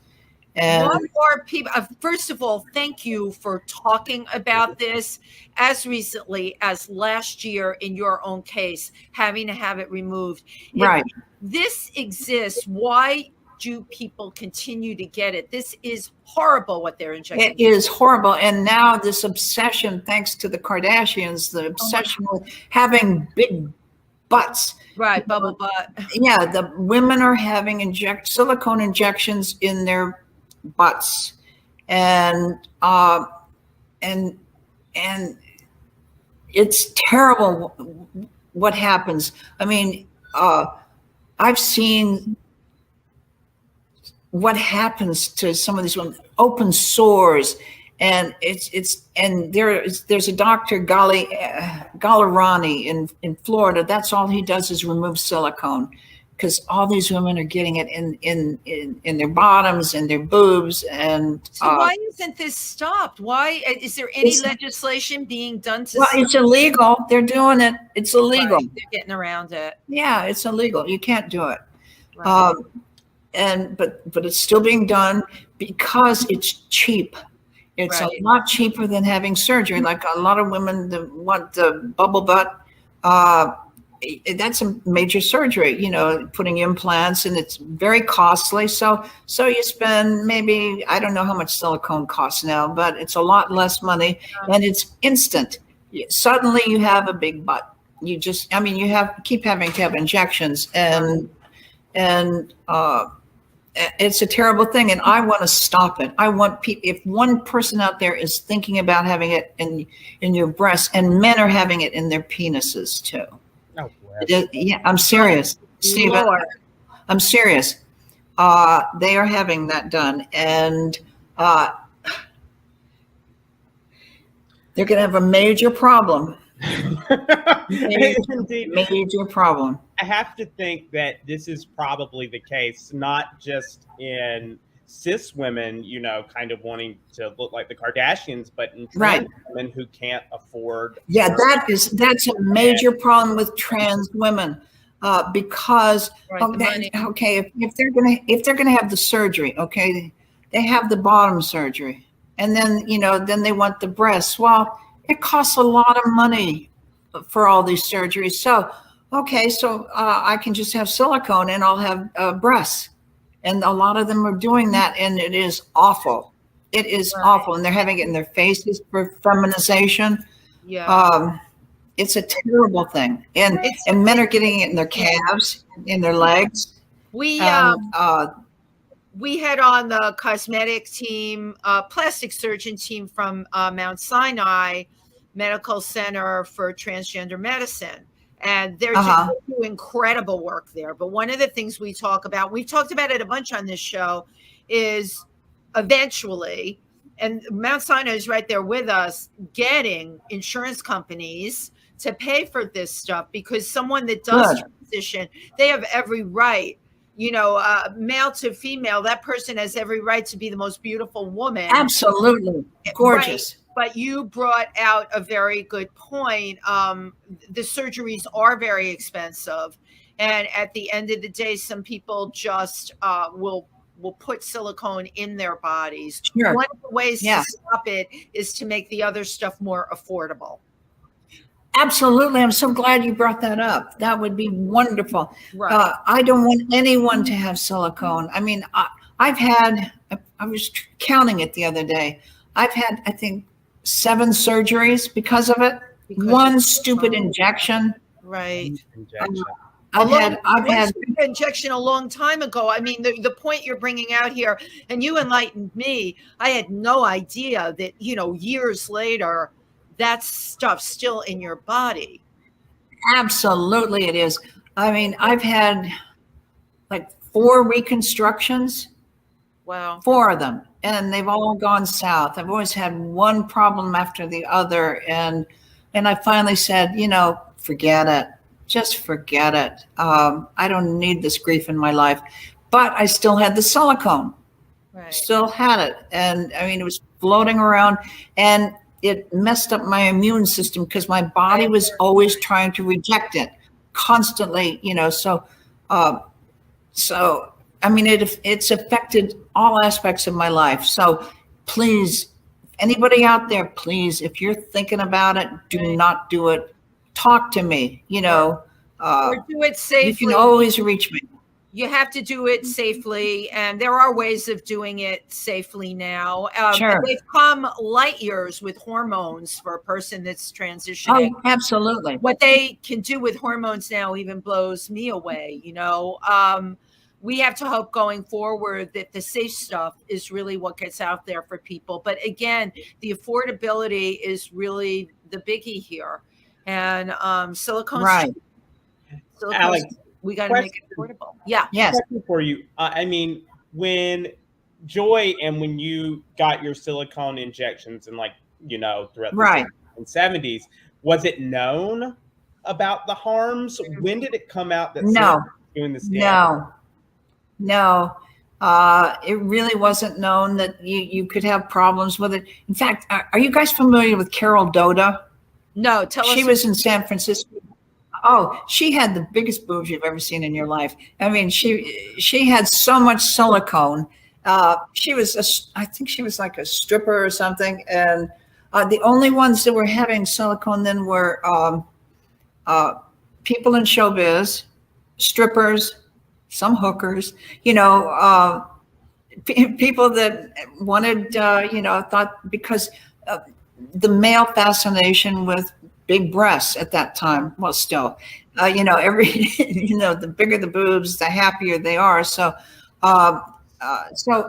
Speaker 4: And
Speaker 3: one more people. First of all, thank you for talking about this as recently as last year in your own case, having to have it removed.
Speaker 4: Right.
Speaker 3: If this exists, why do people continue to get it? This is horrible what they're injecting.
Speaker 4: It is horrible. And now this obsession, thanks to the Kardashians, the obsession with having big butts.
Speaker 3: Right, bubble butt.
Speaker 4: Yeah, the women are having silicone injections in their butts, and it's terrible what happens. I mean, I've seen what happens to some of these women, open sores. And there's a doctor, Gallerani in Florida. That's all he does is remove silicone, because all these women are getting it in their bottoms and their boobs. And
Speaker 3: so why isn't this stopped? Why is there any legislation being done to?
Speaker 4: Well, it's illegal. They're doing it. It's illegal.
Speaker 3: Right, they're getting around it.
Speaker 4: Yeah, it's illegal. You can't do it.
Speaker 3: Right.
Speaker 4: But it's still being done because it's cheap. It's
Speaker 3: Right.
Speaker 4: a lot cheaper than having surgery. Like a lot of women that want the bubble butt, that's a major surgery, putting implants, and it's very costly. So you spend maybe, I don't know how much silicone costs now, but it's a lot less money, and it's instant. Suddenly you have a big butt. You keep having to have injections, and it's a terrible thing, and I want to stop it. I want people, if one person out there is thinking about having it in your breasts, and men are having it in their penises too.
Speaker 2: Oh,
Speaker 4: Yeah, I'm serious, Stephen.
Speaker 3: Lord.
Speaker 4: I'm serious. They are having that done, and they're going to have a major problem.
Speaker 2: Indeed.
Speaker 4: Major problem.
Speaker 2: I have to think that this is probably the case, not just in cis women, kind of wanting to look like the Kardashians, but in trans women who can't afford.
Speaker 4: Yeah, that's a major problem with trans women, because if they're gonna have the surgery, okay, they have the bottom surgery, And then, then they want the breasts. Well, it costs a lot of money for all these surgeries. So, okay, so I can just have silicone and I'll have breasts. And a lot of them are doing that, and it is awful. It is awful. And they're having it in their faces for feminization.
Speaker 3: Yeah.
Speaker 4: It's a terrible thing. And men are getting it in their calves, in their legs.
Speaker 3: We had on the cosmetic team, plastic surgeon team from Mount Sinai Medical Center for Transgender Medicine. And they're just doing incredible work there. But one of the things we've talked about it a bunch on this show, is eventually, and Mount Sinai is right there with us, getting insurance companies to pay for this stuff, because someone that does transition, they have every right, male to female, that person has every right to be the most beautiful woman.
Speaker 4: Absolutely. Gorgeous.
Speaker 3: Right. But you brought out a very good point. The surgeries are very expensive. And at the end of the day, some people just will put silicone in their bodies.
Speaker 4: Sure.
Speaker 3: One of the ways to stop it is to make the other stuff more affordable.
Speaker 4: Absolutely. I'm so glad you brought that up. That would be wonderful.
Speaker 3: Right.
Speaker 4: I don't want anyone to have silicone. I mean, I was counting it the other day. I've had, I think, 7 surgeries because of it. One stupid injection.
Speaker 3: Right.
Speaker 4: I've had
Speaker 3: injection a long time ago. I mean, the point you're bringing out here, and you enlightened me. I had no idea that, years later, that stuff's still in your body.
Speaker 4: Absolutely it is. I mean, I've had like 4 reconstructions.
Speaker 3: Wow.
Speaker 4: 4 of them. And they've all gone south. I've always had one problem after the other. And I finally said, forget it. Just forget it. I don't need this grief in my life. But I still had the silicone.
Speaker 3: Right.
Speaker 4: Still had it. And I mean, it was floating around, and it messed up my immune system because my body was always trying to reject it constantly, so I mean, it's affected all aspects of my life. So please, anybody out there, please, if you're thinking about it, do not do it. Talk to me,
Speaker 3: or do it safely.
Speaker 4: You can always reach me.
Speaker 3: You have to do it safely, and there are ways of doing it safely now.
Speaker 4: Sure.
Speaker 3: They've come light years with hormones for a person that's transitioning.
Speaker 4: Oh, absolutely.
Speaker 3: What they can do with hormones now even blows me away. We have to hope going forward that the safe stuff is really what gets out there for people. But again, the affordability is really the biggie here. And silicone.
Speaker 4: Right.
Speaker 2: Alex,
Speaker 3: we got to make it affordable. Yeah.
Speaker 4: Yes.
Speaker 2: Question for you. I mean, when Joy and when you got your silicone injections and throughout the 70s, was it known about the harms? When did it come out that doing this damage?
Speaker 4: No. It really wasn't known that you could have problems with it. In fact, are you guys familiar with Carol Doda?
Speaker 3: No, tell us.
Speaker 4: She was in San Francisco. Oh, she had the biggest boobs you've ever seen in your life. I mean, she had so much silicone. She was, I think she was like a stripper or something. And the only ones that were having silicone then were people in showbiz, strippers, some hookers, people that wanted, thought because the male fascination with big breasts at that time. Well, still, the bigger the boobs, the happier they are. So, so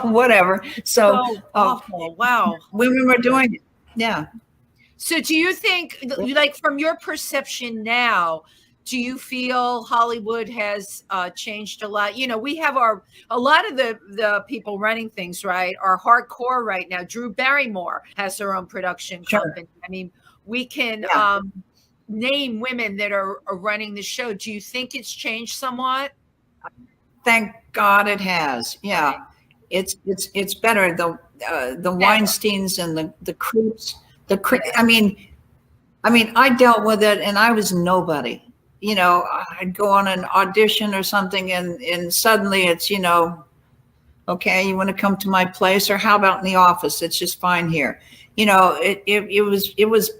Speaker 4: whatever. So
Speaker 3: awful. Wow.
Speaker 4: Women were doing it. Yeah.
Speaker 3: So do you think, from your perception now, do you feel Hollywood has changed a lot? We have a lot of the people running things, right, are hardcore right now. Drew Barrymore has her own production company. I mean, we can name women that are running the show. Do you think it's changed somewhat?
Speaker 4: Thank God it has. Yeah, it's better. The Weinsteins and the creeps. I mean, I dealt with it, and I was nobody. I'd go on an audition or something, and suddenly it's Okay, you want to come to my place, or how about in the office? It's just fine here. It was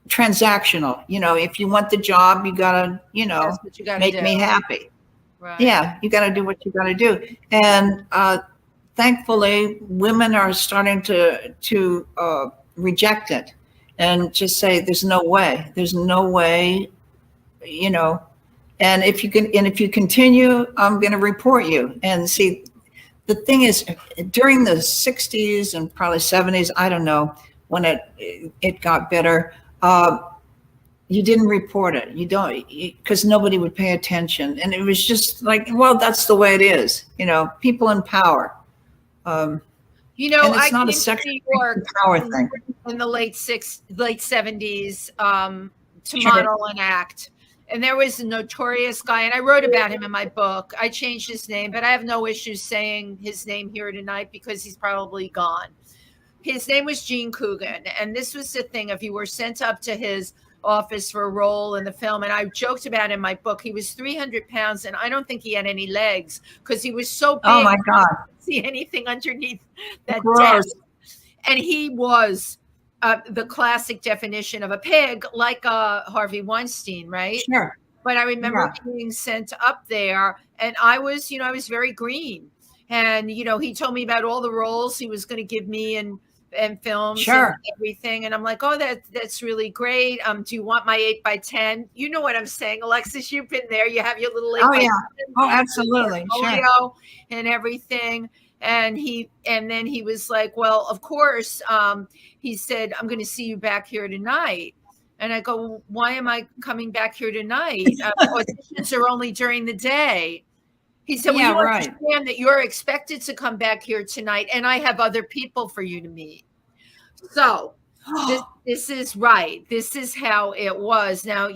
Speaker 4: transactional. If you want the job, you gotta
Speaker 3: That's what you got to
Speaker 4: make
Speaker 3: do.
Speaker 4: me happy.
Speaker 3: Right.
Speaker 4: Yeah, you got to do what you got to do. And thankfully, women are starting to reject it and just say, "There's no way. There's no way." And if you continue, I'm going to report you. And see, the thing is, during the 60s and probably 70s, I don't know when it got better. You didn't report it. You don't, because nobody would pay attention. And it was just like, well, that's the way it is. People in power. And it's not a sexual power thing.
Speaker 3: In the late 70s to
Speaker 4: Sure.
Speaker 3: model and act. And there was a notorious guy, and I wrote about him in my book. I changed his name, but I have no issues saying his name here tonight because he's probably gone. His name was Gene Coogan. And this was the thing. If you were sent up to his office for a role in the film, and I joked about in my book, he was 300 pounds, and I don't think he had any legs because he was so big.
Speaker 4: Oh my God.
Speaker 3: I couldn't see anything underneath that
Speaker 4: Gross.
Speaker 3: desk. And he was the classic definition of a pig, like Harvey Weinstein, right?
Speaker 4: Sure.
Speaker 3: But I remember being sent up there, and I was very green. And, he told me about all the roles he was going to give me and films
Speaker 4: Sure.
Speaker 3: and everything. And I'm like, oh, that's really great. Do you want my 8x10? You know what I'm saying, Alexis, you've been there. You have your little 8x10.
Speaker 4: Oh, yeah. Oh, absolutely. Sure.
Speaker 3: And everything. And then he was like, well, of course, he said, I'm going to see you back here tonight. And I go, well, why am I coming back here tonight? Auditions are only during the day. He said, well, you understand that you're expected to come back here tonight, and I have other people for you to meet. So this is right. This is how it was. Now,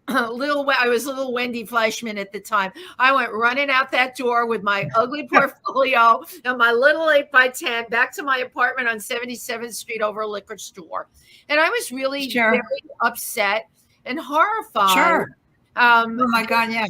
Speaker 3: I was little Wendy Fleischman at the time. I went running out that door with my ugly portfolio and my little 8x10 back to my apartment on 77th Street over a liquor store. And I was really very upset and horrified.
Speaker 4: Sure. Oh my God, yeah.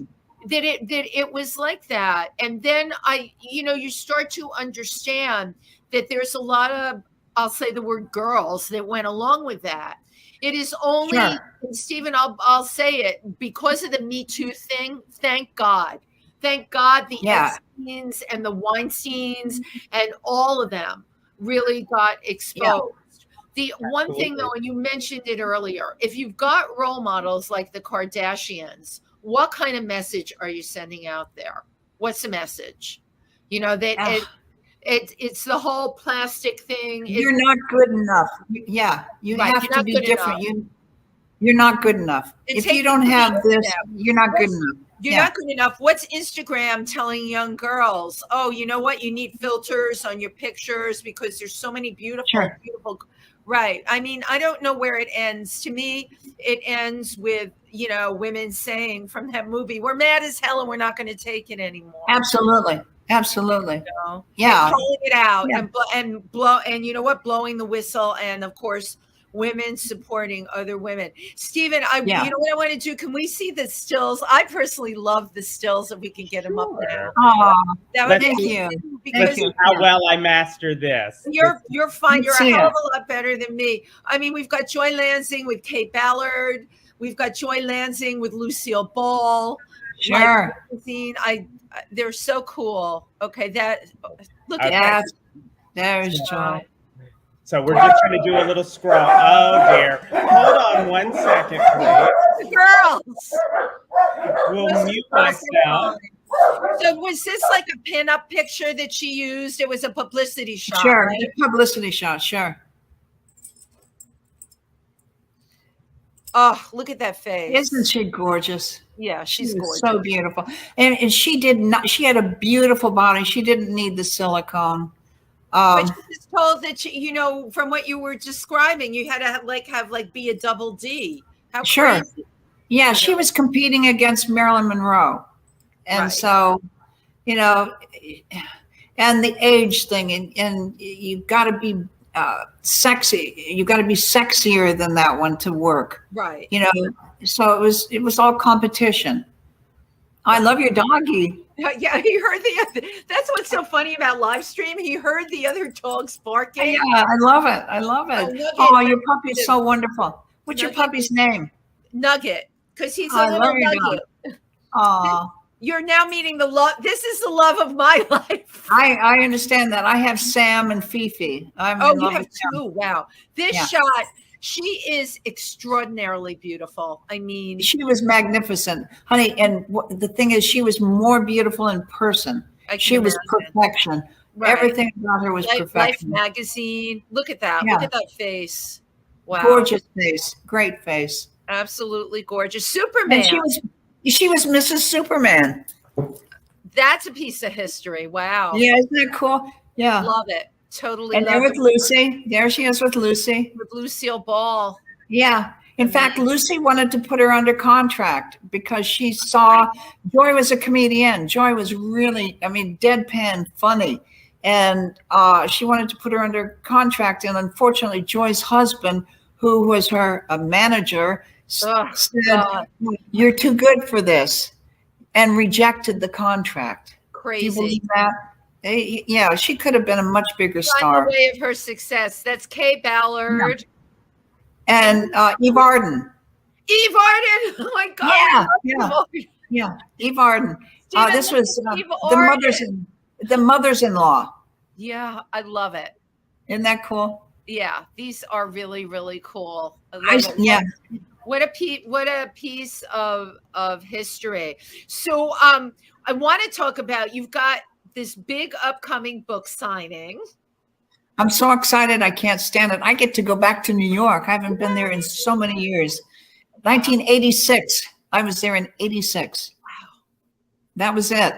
Speaker 3: That it was like that. And then you start to understand that there's a lot of, I'll say the word girls, that went along with that. It is only, and Stephen, I'll say it, because of the Me Too thing, thank God the Epsteins and the Weinsteins and all of them really got exposed. The one thing though, and you mentioned it earlier, if you've got role models like the Kardashians, what kind of message are you sending out there? What's the message? It's the whole plastic thing.
Speaker 4: You're not good enough. Yeah, you have to be different. You're not good enough. If you don't have this, you're not good enough.
Speaker 3: You're not good enough. What's Instagram telling young girls? Oh, you know what? You need filters on your pictures because there's so many beautiful. Right. I mean, I don't know where it ends. To me, it ends with, women saying from that movie, we're mad as hell and we're not going to take it anymore.
Speaker 4: Absolutely. Absolutely. Yeah.
Speaker 3: And calling it out and blowing the whistle. And of course, women supporting other women. Stephen, you know what I want to do? Can we see the stills? I personally love the stills if we can get them up there.
Speaker 4: Oh,
Speaker 3: thank you. Because
Speaker 2: how well I master this.
Speaker 3: You're fine. You're a hell of a lot better than me. I mean, we've got Joi Lansing with Kate Ballard. We've got Joi Lansing with Lucille Ball.
Speaker 4: Sure.
Speaker 3: They're so cool. Okay, look at
Speaker 4: that. There's Joi.
Speaker 2: So we're just going to do a little scroll. Oh dear. Hold on one second, please.
Speaker 3: Girls.
Speaker 2: We'll mute myself.
Speaker 3: So was this like a pin-up picture that she used? It was a publicity shot.
Speaker 4: Sure,
Speaker 3: right?
Speaker 4: a publicity shot. Sure.
Speaker 3: Oh, look at that face.
Speaker 4: Isn't she gorgeous?
Speaker 3: Yeah, she's gorgeous.
Speaker 4: So beautiful. And she she had a beautiful body. She didn't need the silicone.
Speaker 3: But she was told that, from what you were describing, you had to have be a double D. How crazy.
Speaker 4: Yeah, she was competing against Marilyn Monroe. And so, and the age thing, and you've got to be sexy. You've got to be sexier than that one to work.
Speaker 3: Right.
Speaker 4: So it was all competition. I love your doggy.
Speaker 3: Yeah, he heard the other. That's what's so funny about live stream. He heard the other dogs barking.
Speaker 4: Yeah, I love it. I love it.
Speaker 3: Nugget.
Speaker 4: Oh, your puppy's so wonderful. What's your
Speaker 3: Nugget.
Speaker 4: puppy's name?
Speaker 3: Nugget, because he's a
Speaker 4: I
Speaker 3: little
Speaker 4: love your
Speaker 3: nugget.
Speaker 4: dog. Oh,
Speaker 3: You're now meeting the love. This is the love of my life.
Speaker 4: I understand that. I have Sam and Fifi. I'm
Speaker 3: Oh,
Speaker 4: in
Speaker 3: you
Speaker 4: love
Speaker 3: have
Speaker 4: with Sam.
Speaker 3: two. Wow. This
Speaker 4: Yeah.
Speaker 3: shot, she is extraordinarily beautiful. I mean,
Speaker 4: She was magnificent, honey. And the thing is, she was more beautiful in person.
Speaker 3: I can
Speaker 4: She was
Speaker 3: imagine.
Speaker 4: perfection.
Speaker 3: Right.
Speaker 4: Everything about her was
Speaker 3: Life
Speaker 4: perfection.
Speaker 3: magazine. Look at that.
Speaker 4: Yeah.
Speaker 3: Look at that face. Wow.
Speaker 4: Gorgeous face, great face.
Speaker 3: Absolutely gorgeous. Superman.
Speaker 4: And she was Mrs. Superman.
Speaker 3: That's a piece of history. Wow.
Speaker 4: Yeah, isn't that cool? Yeah.
Speaker 3: Love it. Totally
Speaker 4: And there
Speaker 3: love
Speaker 4: with
Speaker 3: it.
Speaker 4: Lucy. There she is with Lucy.
Speaker 3: With Lucille Ball.
Speaker 4: Yeah. In fact, Lucy wanted to put her under contract because she saw Joy was a comedian. Joy was really, I mean, deadpan funny. And she wanted to put her under contract. And unfortunately, Joy's husband, who was her manager,
Speaker 3: Ugh,
Speaker 4: said,
Speaker 3: God.
Speaker 4: "You're too good for this," and rejected the contract. Do you
Speaker 3: Crazy.
Speaker 4: believe that? Yeah, she could have been a much bigger
Speaker 3: On
Speaker 4: star.
Speaker 3: the way of her success. That's Kay Ballard.
Speaker 4: And Eve Arden.
Speaker 3: Eve Arden. Oh my God.
Speaker 4: Yeah,
Speaker 3: I love
Speaker 4: yeah.
Speaker 3: Eve Arden.
Speaker 4: Yeah, Eve Arden.
Speaker 3: Stephen,
Speaker 4: This was
Speaker 3: Eve
Speaker 4: the
Speaker 3: Arden.
Speaker 4: mothers-in-law.
Speaker 3: Yeah, I love it.
Speaker 4: Isn't that cool?
Speaker 3: Yeah, these are really, really cool. I love it.
Speaker 4: Yeah.
Speaker 3: What a piece of history. So I want to talk about, you've got this big upcoming book signing.
Speaker 4: I'm so excited. I can't stand it. I get to go back to New York. I haven't been there in so many years. 1986. I was there in 86.
Speaker 3: Wow.
Speaker 4: That was it.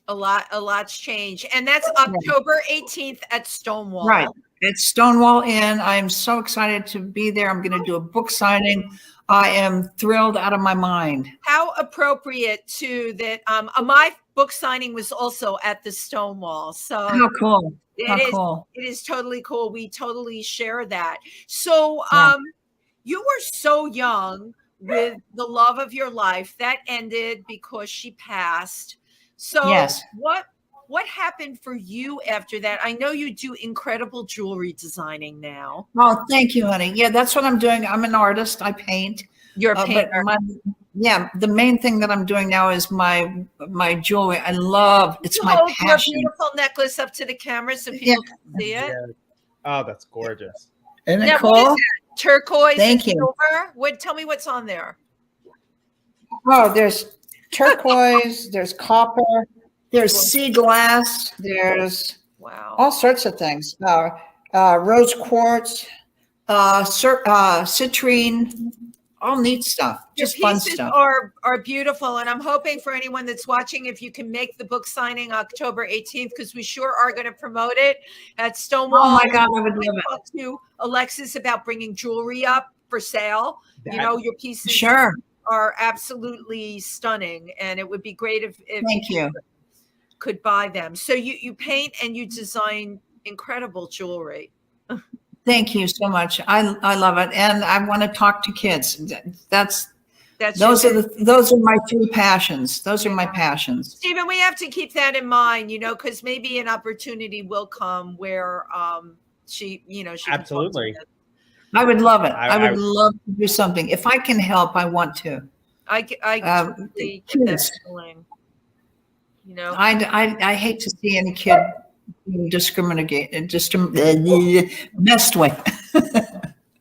Speaker 3: A lot's changed. And that's October 18th at Stonewall.
Speaker 4: Right. It's Stonewall Inn. I'm so excited to be there. I'm going to do a book signing. I am thrilled out of my mind.
Speaker 3: How appropriate too that my book signing was also at the Stonewall. So
Speaker 4: How cool.
Speaker 3: it is totally cool. We totally share that. So you were so young with the love of your life that ended because she passed. So
Speaker 4: Yes.
Speaker 3: what happened for you after that? I know you do incredible jewelry designing now.
Speaker 4: Oh, thank you, honey. Yeah, that's what I'm doing. I'm an artist. I paint.
Speaker 3: You're a
Speaker 4: But
Speaker 3: painter.
Speaker 4: the main thing that I'm doing now is my jewelry. I love it's
Speaker 3: You
Speaker 4: my
Speaker 3: hold your
Speaker 4: passion.
Speaker 3: beautiful necklace up to the camera so people can see it.
Speaker 2: Yeah. Oh, that's gorgeous.
Speaker 4: Isn't
Speaker 3: Now,
Speaker 4: it
Speaker 3: what is
Speaker 4: cool?
Speaker 3: that? Turquoise
Speaker 4: Thank
Speaker 3: and
Speaker 4: you.
Speaker 3: silver? Tell me what's on there.
Speaker 4: Oh, there's turquoise, there's copper, there's sea glass, there's
Speaker 3: Wow.
Speaker 4: all sorts of things. Rose quartz, citrine, all neat stuff.
Speaker 3: Your
Speaker 4: Just fun
Speaker 3: pieces
Speaker 4: stuff.
Speaker 3: are beautiful, and I'm hoping for anyone that's watching, if you can make the book signing October 18th, because we sure are going to promote it at Stonewall.
Speaker 4: Oh my God, I would love it.
Speaker 3: Talk to Alexis about bringing jewelry up for sale. You know, your pieces
Speaker 4: Sure.
Speaker 3: are absolutely stunning, and it would be great if
Speaker 4: Thank you.
Speaker 3: could buy them. So you paint and you design incredible jewelry.
Speaker 4: Thank you so much. I love it, and I want to talk to kids. Those are my three passions. Those are my passions.
Speaker 3: Stephen, we have to keep that in mind, because maybe an opportunity will come where she can talk to
Speaker 2: Absolutely.
Speaker 3: us.
Speaker 4: I would love it.
Speaker 2: I
Speaker 4: I would love to do something. If I can help, I want to.
Speaker 3: I totally get that
Speaker 4: kids.
Speaker 3: feeling.
Speaker 4: I hate to see any kid being messed with.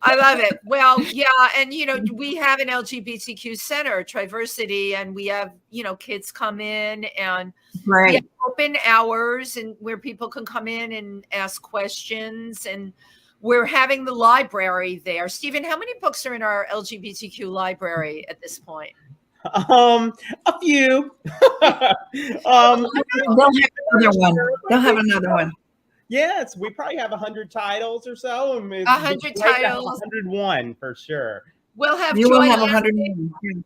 Speaker 3: I love it. Well, yeah, and we have an LGBTQ center, TriVersity, and we have kids come in, and we
Speaker 4: Right.
Speaker 3: have open hours and where people can come in and ask questions, and we're having the library there. Stephen, how many books are in our LGBTQ library at this point?
Speaker 2: A few.
Speaker 4: They'll have another one. They'll have another one.
Speaker 2: Yes, we probably have 100 titles or so.
Speaker 3: 100 titles.
Speaker 2: 101 for sure.
Speaker 3: We'll have
Speaker 4: You will
Speaker 3: Joi
Speaker 4: have
Speaker 3: Lansing,
Speaker 4: 100.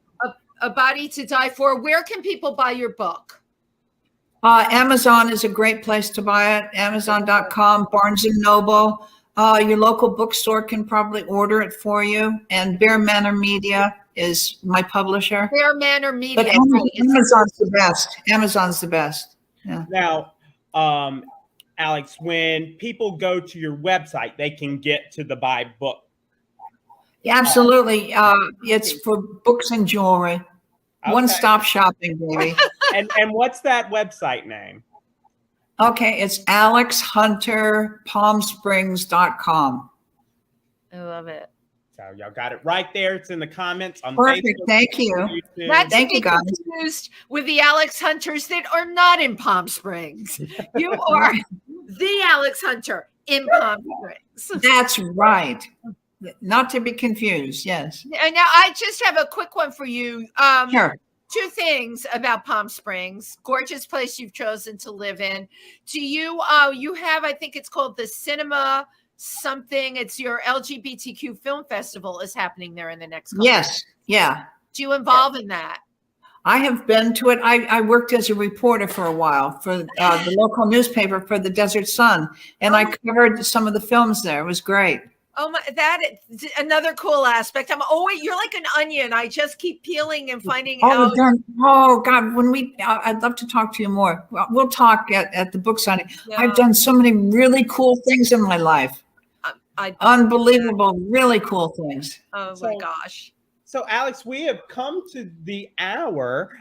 Speaker 3: a Body to Die For. Where can people buy your book?
Speaker 4: Amazon is a great place to buy it. Amazon.com, Barnes and Noble. Your local bookstore can probably order it for you, and Bear Manor Media. is my publisher.
Speaker 3: Fair Manor Media.
Speaker 4: But Amazon's the best. Amazon's the best. Yeah.
Speaker 2: Now, Alex, when people go to your website, they can get to the buy book.
Speaker 4: Yeah, absolutely. It's for books and jewelry.
Speaker 2: Okay.
Speaker 4: One-stop shopping, baby.
Speaker 2: And what's that website name?
Speaker 4: Okay, it's alexhunterpalmsprings.com.
Speaker 3: I love it.
Speaker 2: So y'all got it right there. It's in the comments on
Speaker 4: Perfect.
Speaker 2: Facebook.
Speaker 4: Thank you.
Speaker 2: YouTube.
Speaker 3: Not to
Speaker 4: Thank
Speaker 3: be
Speaker 4: you, guys.
Speaker 3: confused with the Alex Hunters that are not in Palm Springs. You are the Alex Hunter in Palm Springs.
Speaker 4: That's right. Not to be confused. Yes.
Speaker 3: And now I just have a quick one for you.
Speaker 4: Sure.
Speaker 3: Two things about Palm Springs. Gorgeous place you've chosen to live in. Do you you have, I think it's called the Cinema something. It's your LGBTQ film festival is happening there in the next couple
Speaker 4: Yes.
Speaker 3: months.
Speaker 4: Yeah.
Speaker 3: Do you involve in that?
Speaker 4: I have been to it. I worked as a reporter for a while for the local newspaper for the Desert Sun, and I covered some of the films there. It was great.
Speaker 3: Oh my, that another cool aspect. I'm always, you're like an onion. I just keep peeling and finding out.
Speaker 4: Oh God, when I'd love to talk to you more. We'll talk at the book signing.
Speaker 3: Yeah.
Speaker 4: I've done so many really cool things in my life. Unbelievable, really cool things.
Speaker 3: Oh my gosh.
Speaker 2: So, Alex, we have come to the hour.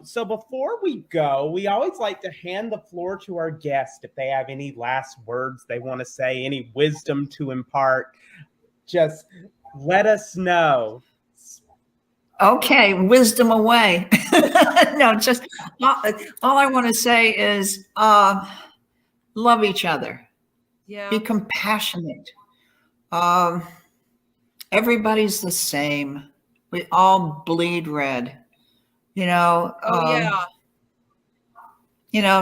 Speaker 2: So before we go, we always like to hand the floor to our guest if they have any last words they want to say, any wisdom to impart. Just let us know.
Speaker 4: Okay, wisdom away. No, just all I want to say is love each other.
Speaker 3: Yeah.
Speaker 4: Be compassionate. Everybody's the same. We all bleed red, you know.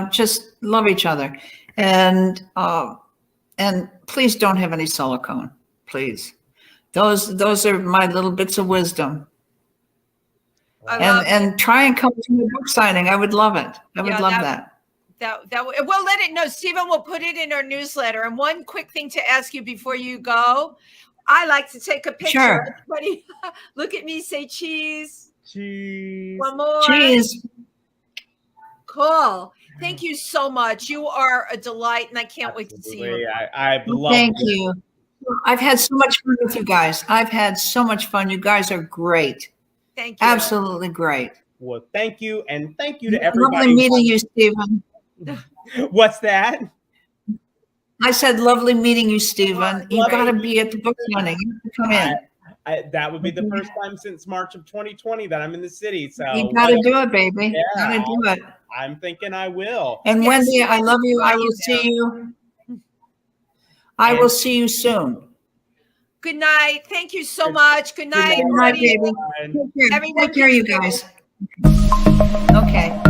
Speaker 4: Just love each other, and please don't have any silicone, please. Those are my little bits of wisdom. And try and come to the book signing. I would love it. I would love that.
Speaker 3: We'll let it know. Stephen will put it in our newsletter. And one quick thing to ask you before you go. I like to take a picture.
Speaker 4: Sure.
Speaker 3: Everybody, look at me, say cheese.
Speaker 2: Cheese.
Speaker 3: One more.
Speaker 4: Cheese.
Speaker 3: Cool. Thank you so much. You are a delight, and I can't wait to see you.
Speaker 2: I've loved
Speaker 4: Thank you. I've had so much fun with you guys. I've had so much fun. You guys are great.
Speaker 3: Thank you.
Speaker 4: Absolutely great.
Speaker 2: Well, thank you. And thank you to everybody.
Speaker 4: Lovely meeting you, Stephen.
Speaker 2: What's that?
Speaker 4: I said, lovely meeting you, Stephen. You got to be at the book signing. You have to come in.
Speaker 2: That would be the first time since March of 2020 that I'm in the city. So
Speaker 4: you got to do it, baby.
Speaker 2: Yeah,
Speaker 4: You got to do it.
Speaker 2: I'm thinking I will.
Speaker 4: And Wendy, I love you. I will see you. I will see you soon.
Speaker 3: Good night. Thank you so much. Good night,
Speaker 4: Good night,
Speaker 3: everybody.
Speaker 4: baby. Take care, you guys. Okay.